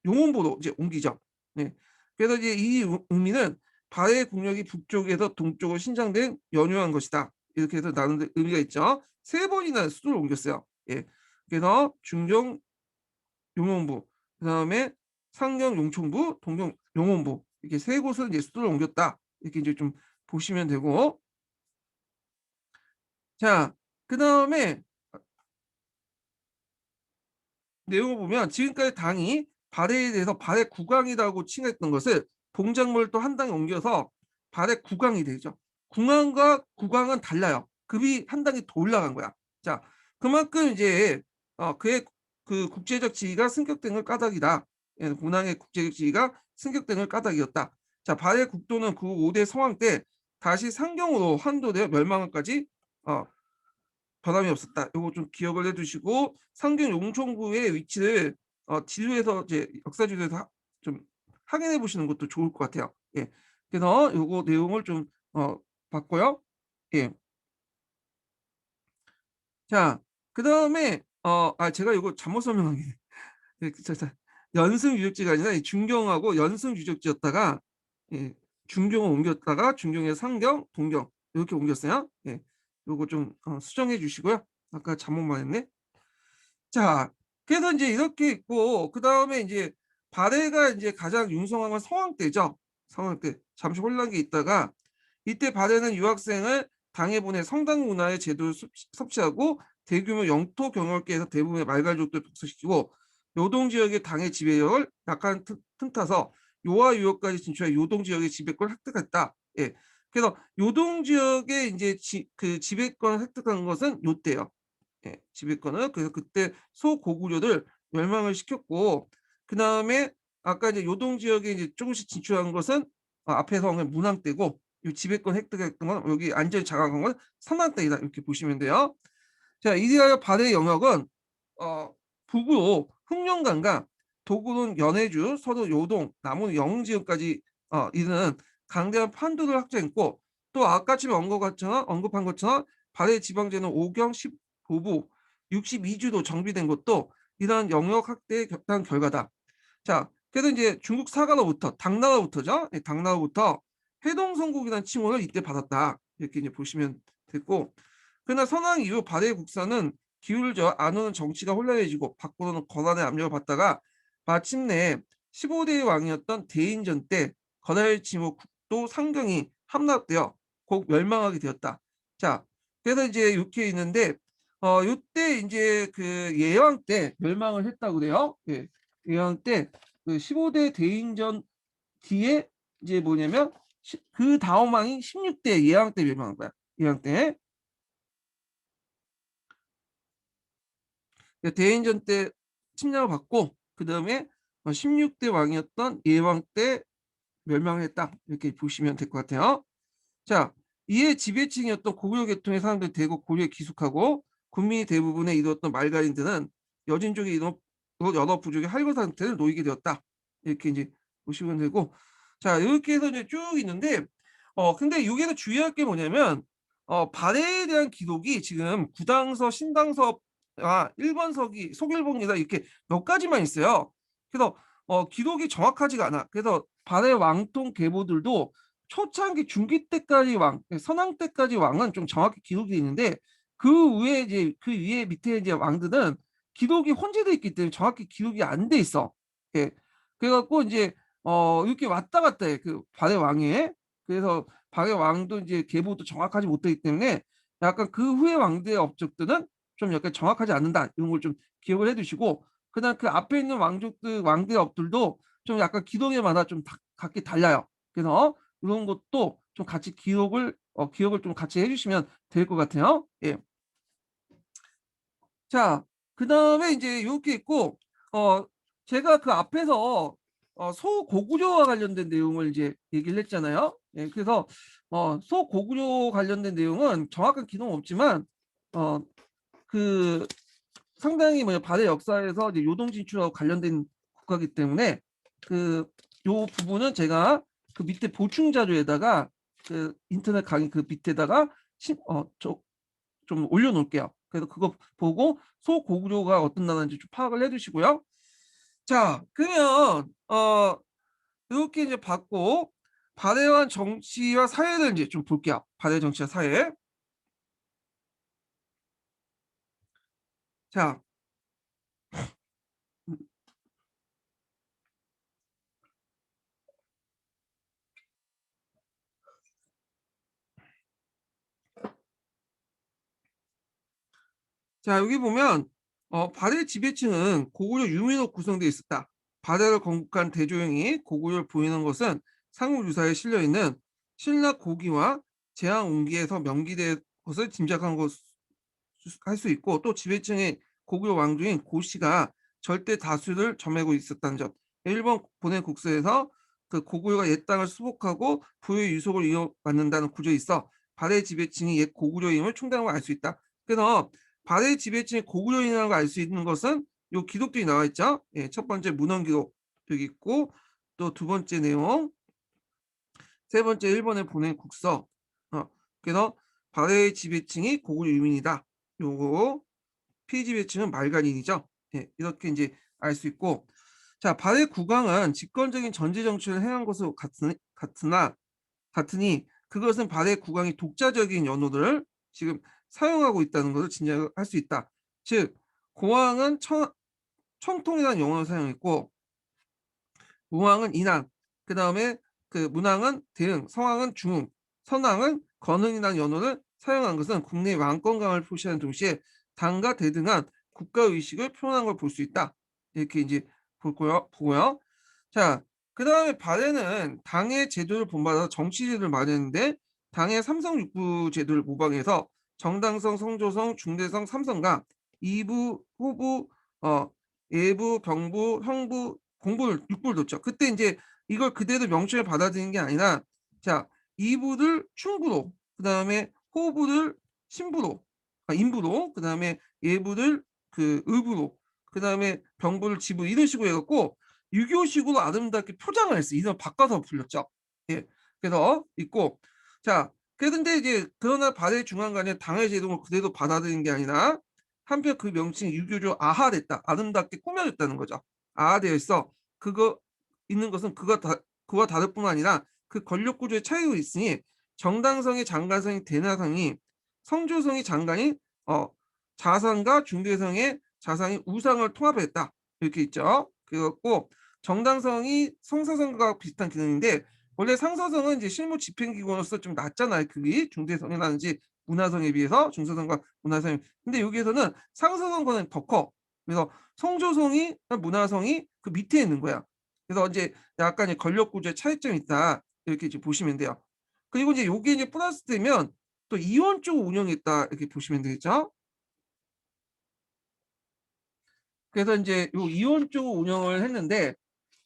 용원부로 이제 옮기죠. 네. 그래서 이제 이 의미는 발해 국력이 북쪽에서 동쪽으로 신장된 연유한 것이다. 이렇게 해서 나누는 의미가 있죠. 세 번이나 수도를 옮겼어요. 예. 그래서 중경 용원부, 그다음에 상경 용총부, 동경 용원부 이렇게 세 곳을 이제 수도를 옮겼다. 이렇게 이제 좀 보시면 되고 자, 그다음에 내용을 보면 지금까지 당이 발해에 대해서 발해 국왕이라고 칭했던 것을 동작물을 또 한 당에 옮겨서 발해 국왕이 되죠. 국왕과 국왕은 달라요. 급이 한 단계 더 올라간 거야. 자, 그만큼 이제 그의 그 국제적 지위가 승격된 걸 까닭이다. 예, 군왕의 국제적 지위가 승격된 걸 까닭이었다. 자, 발해 국도는 그 5대 성왕 때 다시 상경으로 환도되어 멸망까지 변함이 없었다. 요거 좀 기억을 해두시고 상경 용총부의 위치를 지도에서 이제 역사 지도에서 좀 확인해 보시는 것도 좋을 것 같아요. 예. 그래서 요거 내용을 좀 봤고요. 예. 자, 그다음에 제가 이거 잘못 설명한 게 네, 연승 유적지가 아니라 이 중경하고 연승 유적지였다가 예, 중경을 옮겼다가 중경에서 상경, 동경 이렇게 옮겼어요. 예. 요거 좀 수정해 주시고요. 아까 잘못 말했네. 자, 그래서 이제 이렇게 있고 그다음에 이제 발해가 이제 가장 융성한 건 성황 때죠. 성황 때 잠시 혼란기 있다가 이때 발해는 유학생을 당해 보내 성당 문화의 제도를 섭취하고 대규모 영토 경영계에서 대부분의 말갈족들 복수시키고 요동 지역의 당의 지배력을 약간 틈타서 요하 유역까지 진출해 요동 지역의 지배권을 획득했다. 예. 그래서 요동 지역의 이제 그 지배권을 획득한 것은 요때요. 예, 지배권을. 그래서 그때 소고구려를 멸망을 시켰고 그다음에 아까 이제 요동 지역에 이제 조금씩 진출한 것은 앞에서 한 문왕 때고 이 지배권 획득했던 건 여기 안전히 장악한 건 선왕 때이다 이렇게 보시면 돼요. 자, 이리하여 발해 영역은 어, 북으로 흑룡강과 동구는 연해주, 서도 요동, 남은 영지역까지 이르는 강대한 판도를 확장했고 또 아까 지금 언급한 것처럼 발해 지방제는 5경 15부 62주도 정비된 것도 이러한 영역 확대의 격한 결과다. 자, 그래서 이제 중국 사가로부터 당나라부터죠. 예, 당나라부터 해동성국이라는 칭호를 이때 받았다. 이렇게 이제 보시면 됐고, 그러나 선왕 이후 발해 국사는 기울을 져 안으로는 정치가 혼란해지고 밖으로는 거란의 압력을 받다가 마침내 15대 왕이었던 대인전 때 거달 칭호 국도 상경이 함락되어 곧 멸망하게 되었다. 자, 그래서 이제 이렇게 있는데 이때 이제 그 예왕 때 멸망을 했다고 그래요. 예, 예왕 때 그 15대 대인전 뒤에 이제 뭐냐면 그 다음 왕이 16대 예왕 때 멸망한 거야. 예왕 때. 대인전 때 침략을 받고 그다음에 16대 왕이었던 예왕 때 멸망했다. 이렇게 보시면 될 것 같아요. 자, 이에 지배층이었던 고구려 계통의 사람들이 대거 고려에 기숙하고 국민이 대부분에 이르렀던 말가인들은 여진족의 이런 여러 부족의 할거 상태를 놓이게 되었다. 이렇게 이제 보시면 되고, 자 이렇게 해서 이제 쭉 있는데, 근데 여기서 주의할 게 뭐냐면, 발해에 대한 기록이 지금 구당서, 신당서, 1번서기, 속일본기다 이렇게 몇 가지만 있어요. 그래서 기록이 정확하지가 않아. 그래서 발해 왕통 계보들도 초창기 중기 때까지 왕, 선왕 때까지 왕은 좀 정확히 기록이 돼 있는데 그 위에 이제 그 위에 밑에 이제 왕들은 기록이 혼재돼 있기 때문에 정확히 기록이 안 돼 있어. 예. 그래갖고 이제 이렇게 왔다 갔다 해. 그 발해 왕에. 그래서 발해 왕도 이제 계보도 정확하지 못되기 때문에 약간 그 후에 왕들의 업적들은 좀 약간 정확하지 않는다. 이런 걸 좀 기억을 해두시고 그다음 그 앞에 있는 왕족들 왕들의 업들도 좀 약간 기록에마다 좀 각기 달라요. 그래서 이런 것도 좀 같이 기억을 좀 같이 해주시면 될 것 같아요. 예. 자, 그 다음에 이제 이렇게 있고, 제가 그 앞에서 소고구려와 관련된 내용을 이제 얘기를 했잖아요. 예, 그래서 소고구려 관련된 내용은 정확한 기록은 없지만, 그 상당히 뭐냐 발해 역사에서 이제 요동 진출하고 관련된 국가이기 때문에 그 요 부분은 제가 그 밑에 보충 자료에다가 그 인터넷 강의 그 밑에다가 좀 올려놓을게요. 그래서 그거 보고 소고구려가 어떤 나라인지 좀 파악을 해두시고요. 자, 그러면 이렇게 이제 봤고 발해와 정치와 사회를 이제 좀 볼게요. 발해 정치와 사회. 자, 자, 여기 보면 발해 지배층은 고구려 유민으로 구성되어 있었다. 바다를 건국한 대조영이 고구려를 보이는 것은 상호유사에 실려 있는 신라 고기와 제왕 운기에서 명기된 것을 짐작한 것 할 수 있고, 또 지배층의 고구려 왕조인 고씨가 절대 다수를 점하고 있었다는 점. 일본 본의 국서에서 그 고구려가 옛 땅을 수복하고 부의 유속을 이어받는다는 구조에 있어 발해 지배층이 옛 고구려임을 충당하고 알 수 있다. 그래서 발해 지배층이 고구려인이라는 걸 알 수 있는 것은 요 기록들이 나와 있죠. 예, 첫 번째 문헌 기록 여기 있고, 또 두 번째 내용, 세 번째 일본의 본의 국서. 그래서 발해 지배층이 고구려 유민이다. 요거 피지배층은 말간인이죠. 예, 이렇게 이제 알 수 있고, 자, 발해 국왕은 집권적인 전제 정치를 행한 것으로 같으니 그것은 발해 국왕이 독자적인 연호를 지금 사용하고 있다는 것을 짐작할 수 있다. 즉, 고왕은 청통이라는 용어를 사용했고, 무왕은 인왕, 그 다음에 그 문왕은 대흥, 성왕은 중흥, 선왕은 건흥이라는 연호를 사용한 것은 국내 왕권강을 표시하는 동시에 당과 대등한 국가의식을 표현한 걸 볼 수 있다. 이렇게 이제 보고요. 자, 그 다음에 발해는 당의 제도를 본받아서 정치제도를 마련했는데, 당의 삼성육부 제도를 모방해서 정당성, 성조성, 중대성, 삼성과 이부, 호부, 예부, 병부, 형부, 공부를 육부를 뒀죠. 그때 이제 이걸 그대로 명칭을 받아들이는 게 아니라, 자, 이부를 충부로, 그다음에 호부를 신부로, 인부로, 그다음에 예부를 그 의부로, 그다음에 병부를 지부, 이런 식으로 해갖고 유교식으로 아름답게 포장을 했어요. 이름 바꿔서 불렸죠. 예, 그래서 있고, 자, 그런데 이제 그러나 발해 중앙간에 당의 제도를 그대로 받아들이는 게 아니라 한편 그 명칭이 유교적 아하됐다, 아름답게 꾸며졌다는 거죠. 아하되어 있어. 그거 있는 것은 그와 다를 뿐 아니라 그 권력 구조의 차이가 있으니, 정당성의 장관성이 대나상이, 성조성이 장관이 자상과 중대성의 자상이 우상을 통합했다. 이렇게 있죠. 그렇고, 정당성이 성서성과 비슷한 기능인데, 원래 상서성은 이제 실무 집행기관으로서 좀 낮잖아요. 그게 중대성이라든지 문화성에 비해서 중서성과 문화성. 근데 여기에서는 상서성과는 더 커. 그래서 성조성이 문화성이 그 밑에 있는 거야. 그래서 이제 약간 권력 구조의 차이점이 있다. 이렇게 이제 보시면 돼요. 그리고 이제 요게 이제 플러스 되면 또 이원적으로 운영했다. 이렇게 보시면 되겠죠. 그래서 이제 요 이원적으로 운영을 했는데,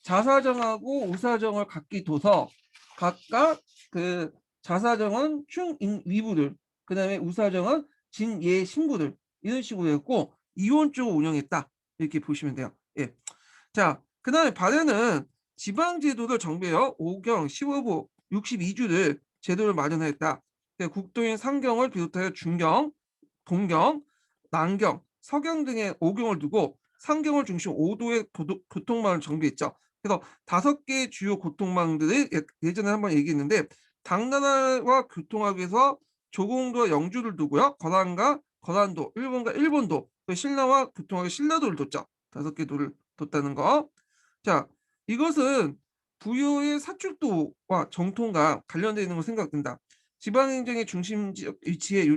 자사정하고 우사정을 각기 둬서 각각 그 자사정은 충인위부들, 그다음에 우사정은 진예 신부들, 이런 식으로 했고 이원적으로 운영했다. 이렇게 보시면 돼요. 예. 자, 그다음에 발해는 지방제도를 정비하여 오경, 시오부, 62주를 제도를 마련하였다. 국도인 상경을 비롯하여 중경, 동경, 남경, 서경 등의 오경을 두고 상경을 중심 5도의 교통망을 정비했죠. 그래서 5개의 주요 교통망들을 예전에 한번 얘기했는데, 당나라와 교통하기 위해서 조공도와 영주를 두고요. 거란과 거란도, 일본과 일본도, 또 신라와 교통하기 신라도를 뒀죠. 5개 도를 뒀다는 거. 자, 이것은 부여의 사출도와 정통과 관련되어 있는 거 생각된다. 지방행정의 중심 지역 위치에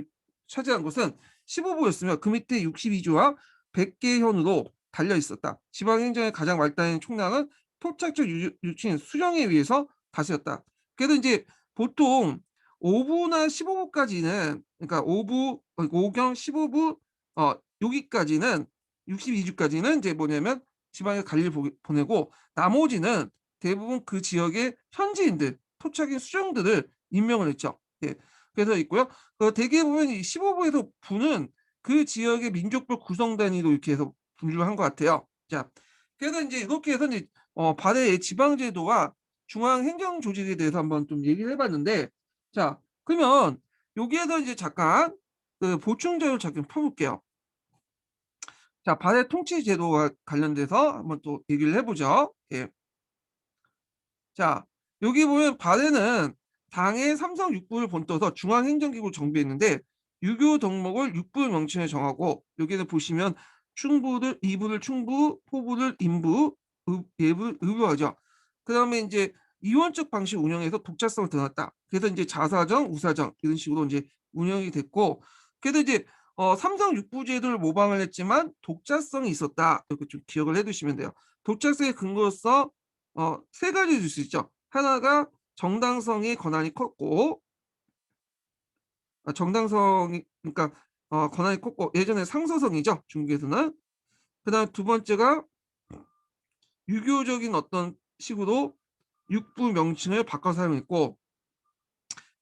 차지한 곳은 15부였으며 그 밑에 62주와 100개 현으로 달려 있었다. 지방행정의 가장 말단인 총량은 토착적 유치인 수령에 의해서 다스렸다. 그래도 이제 보통 5부나 15부까지는, 그러니까 5부, 5경 15부 여기까지는, 62주까지는 이제 뭐냐면 지방에 관리를 보내고, 나머지는 대부분 그 지역의 현지인들, 토착인 수령들을 임명을 했죠. 예. 그래서 있고요. 대개 보면 이 15부에서 부는 그 지역의 민족별 구성 단위로 이렇게 해서 분류를 한 것 같아요. 자, 그래서 이제 이렇게 해서 이제 발해의 지방제도와 중앙행정조직에 대해서 한번 좀 얘기를 해봤는데, 자, 그러면 여기에서 이제 잠깐 그 보충자료를 잠깐 펴볼게요. 자, 발해 통치제도와 관련돼서 한번 또 얘기를 해보죠. 예. 자, 여기 보면 발해는 당의 삼성 육부를 본떠서 중앙행정기구를 정비했는데, 유교 덕목을 육부 명칭에 정하고, 여기는 보시면 충부를, 이부를 충부, 포부를 인부, 예부, 의부하죠. 그 다음에 이제 이원적 방식 운영에서 독자성을 드러났다. 그래서 이제 자사정, 우사정 이런 식으로 이제 운영이 됐고, 그래도 이제 삼성 육부제도를 모방을 했지만 독자성이 있었다. 이렇게 좀 기억을 해 두시면 돼요. 독자성의 근거로서 세 가지 줄 수 있죠. 하나가 정당성의 권한이 컸고, 정당성이 그러니까 권한이 컸고, 예전에 상서성이죠, 중국에서는. 그다음 두 번째가 유교적인 어떤 식으로 육부 명칭을 바꿔 사용했고,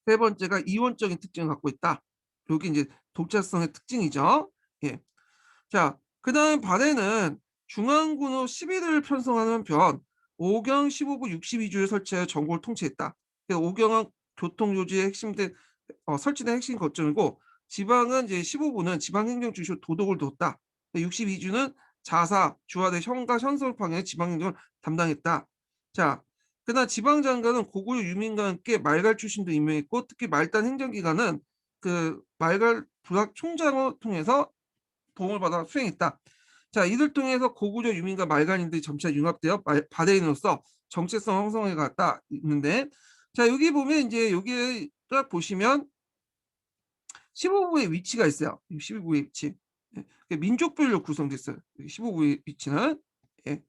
세 번째가 이원적인 특징을 갖고 있다. 요게 인제 독자성의 특징이죠. 예. 자, 그다음 발해는 중앙군 후 11을 편성하는 한편 오경 15부 62주를 설치하여 전국을 통치했다. 그래서 오경은 교통 요지의 핵심된 설치된 핵심 거점이고, 지방은 이제 15부는 지방행정주시로 도독을 뒀다. 62주는 자사, 주하대 현가 현서를 방해 지방행정을 담당했다. 자, 그러나 지방장관은 고구려 유민과 함께 말갈 출신도 임명했고, 특히 말단 행정기관은 그 말갈 부학 총장을 통해서 도움을 받아 수행했다. 자, 이들 통해서 고구려 유민과 말갈인들이 점차 융합되어 바레인으로서 정체성 형성해 갔다 있는데, 자, 여기 보면 이제 여기에 딱 보시면 15부의 위치가 있어요. 15부의 위치. 예. 민족별로 구성됐어요. 15부의 위치는. 예.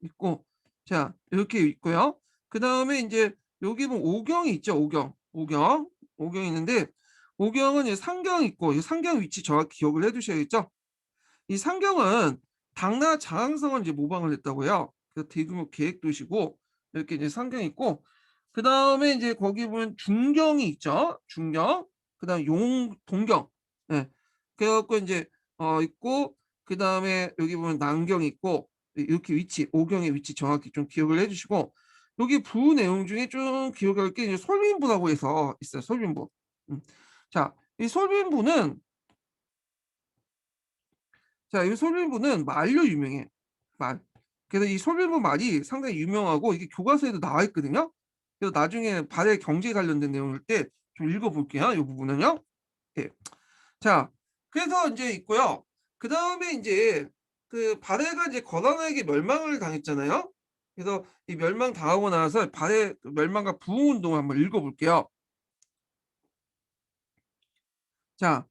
있고, 자, 이렇게 있고요. 그다음에 인제 여기 보면 오경이 있죠, 오경. 오경이 있는데, 오경은 이제 상경이 있고, 이 상경 위치 정확히 기억을 해 두셔야겠죠. 이 상경은 당나라 장항성을 이제 모방을 했다고요. 그 대규모 계획 도시고, 이렇게 이제 상경이 있고, 그다음에 인제 거기 보면 중경이 있죠. 중경. 그다음에 동경. 예. 그래 갖고 인제 있고, 그다음에 여기 보면 남경이 있고, 이렇게 위치, 오경의 위치 정확히 좀 기억을 해 주시고, 여기 부 내용 중에 좀 기억할 게 이제 솔빈부라고 해서 있어요. 솔빈부. 음. 자, 이 솔빈부는, 자, 이 솔빈부는 말로 유명해. 말. 그래서 이 솔빈부 말이 상당히 유명하고 이게 교과서에도 나와 있거든요. 그래서 나중에 발해 경제 관련된 내용일 때 좀 읽어 볼게요, 이 부분은요. 예. 자, 그래서 인제 있고요. 그다음에 인제 그 발해가 이제 거란에게 멸망을 당했잖아요. 그래서 이 멸망당하고 나서 발해 그 멸망과 부흥 운동을 한번 읽어 볼게요. 자,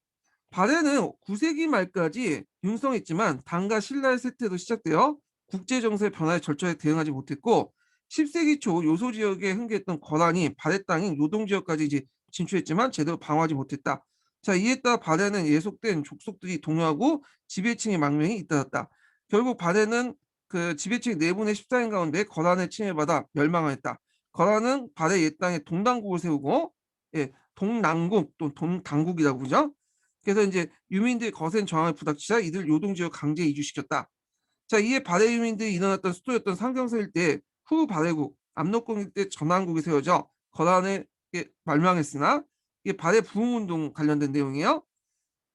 발해는 9세기 말까지 융성했지만 당과 신라의 쇠퇴로 시작되어 국제 정세의 변화에 절저하게 대응하지 못했고, 10세기 초 요소 지역에 흥계했던 거란이 발해 땅인 요동 지역까지 이제 진출했지만 제대로 방어하지 못했다. 자, 이에 따라 발해는 예속된 족속들이 동요하고 지배층의 망명이 잇따랐다. 결국 발해는 그 지배층 4분의 14인 가운데 거란의 침해받아 멸망하였다. 거란은 발해 옛 땅에 동당국을 세우고, 예, 동남국 또 동당국이라고 그러죠. 그래서 인제 유민들이 거센 저항을 부닥치자 이들 요동 지역 강제 이주시켰다. 자, 이에 발해 유민들이 일어났던 수도였던 상경성 일대에 후 발해국, 압록강 일대 전왕국이 세워져 거란에게 멸망했으나, 이게 발해 부흥 운동 관련된 내용이에요.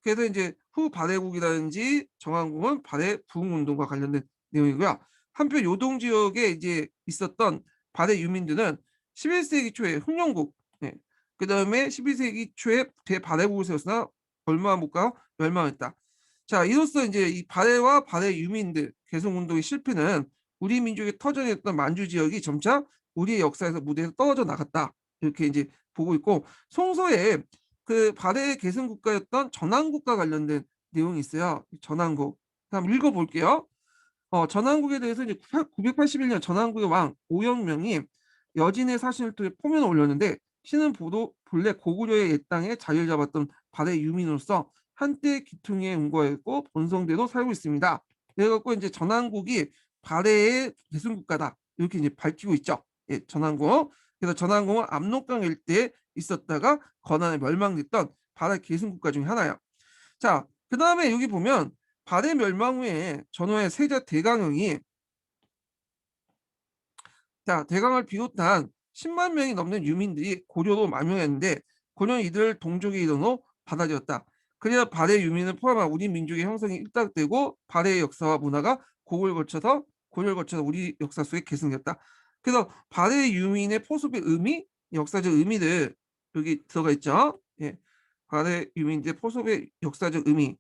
그래서 인제 후 발해국이라든지 정왕국은 발해 부흥 운동과 관련된 내용이고요. 한편 요동 지역에 이제 있었던 발해 유민들은 11세기 초에 흥령국, 예, 그다음에 12세기 초에 대발해국을 세웠으나 얼마 못 가 멸망했다. 자, 이로써 인제 이 발해와 발해 유민들 계승 운동의 실패는 우리 민족의 터전이었던 만주 지역이 점차 우리의 역사에서 무대에서 떨어져 나갔다. 이렇게 인제 보고 있고, 송서에 그 발해 계승 국가였던 전왕국과 관련된 내용이 있어요. 이 전왕국. 한번 읽어 볼게요. 전왕국에 대해서 이제 981년 전왕국의 왕 오영명이 여진의 사신을 통해 포면을 올렸는데, 신은 본래 고구려의 옛 땅에 자리를 잡았던 발해 유민으로서 한때 기퉁에 운거했고 본성대로 살고 있습니다. 그래 갖고 인제 전왕국이 발해의 계승국가다. 이렇게 이제 밝히고 있죠. 예, 전왕국. 그래서 전왕국은 압록강 일대에 있었다가 건안에 멸망됐던 발해 계승국가 중에 하나예요. 자, 그다음에 여기 보면 발해 멸망 후에 전후의 세자 대강령이, 자, 대강을 비롯한 10만 명이 넘는 유민들이 고려로 망명했는데, 고려는 이들을 동족의 일원으로 받아들였다. 그래야 발해 유민을 포함한 우리 민족의 형성이 일단되고 발해의 역사와 문화가 고려를 거쳐서 우리 역사 속에 계승되었다. 그래서 발해 유민의 포섭의 의미, 역사적 의미들 여기 들어가 있죠. 예. 발해 유민들의 포섭의 역사적 의미.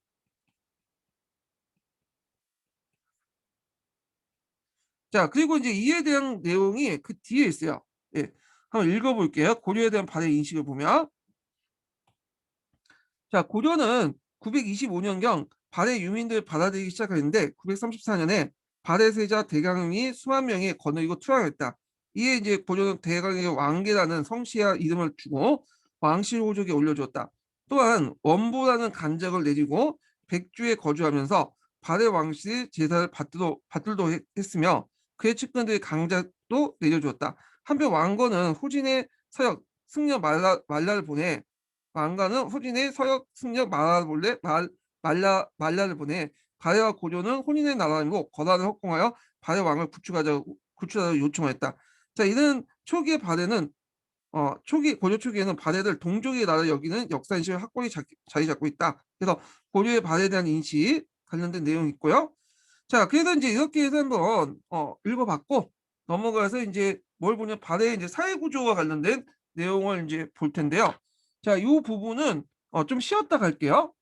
자, 그리고 이제 이에 대한 내용이 그 뒤에 있어요. 예. 한번 읽어 볼게요. 고려에 대한 발해 인식을 보면. 자, 고려는 925년경 발해 유민들 받아들이기 시작했는데 934년에 발해 세자 대강이 수만 명이 거느리고 투항했다. 이에 이제 고려는 대강에게 왕계라는 성씨와 이름을 주고 왕실호족에 올려주었다. 또한 원부라는 간적을 내리고 백주에 거주하면서 발해 왕실의 제사를 받들도 했으며 그의 측근들의 강자도 내려주었다. 한편 왕건은 후진의 서역 승려 말라를 보내 왕가는 후진의 서역 승려 말라를 보내 발해와 고려는 혼인의 나라이고 거란을 혹공하여 발해 왕을 구출하자고 요청했다. 자, 이런 초기의 발해는 고려 초기에는 발해를 동족의 나라 여기는 역사인식을 확고히 자리 잡고 있다. 그래서 고려의 발해에 대한 인식 관련된 내용이 있고요. 자, 그래서 이제 이렇게 해서 한번 읽어봤고 넘어가서 이제 뭘 보냐 발해의 이제 사회 구조와 관련된 내용을 이제 볼 텐데요. 자, 이 부분은 좀 쉬었다 갈게요.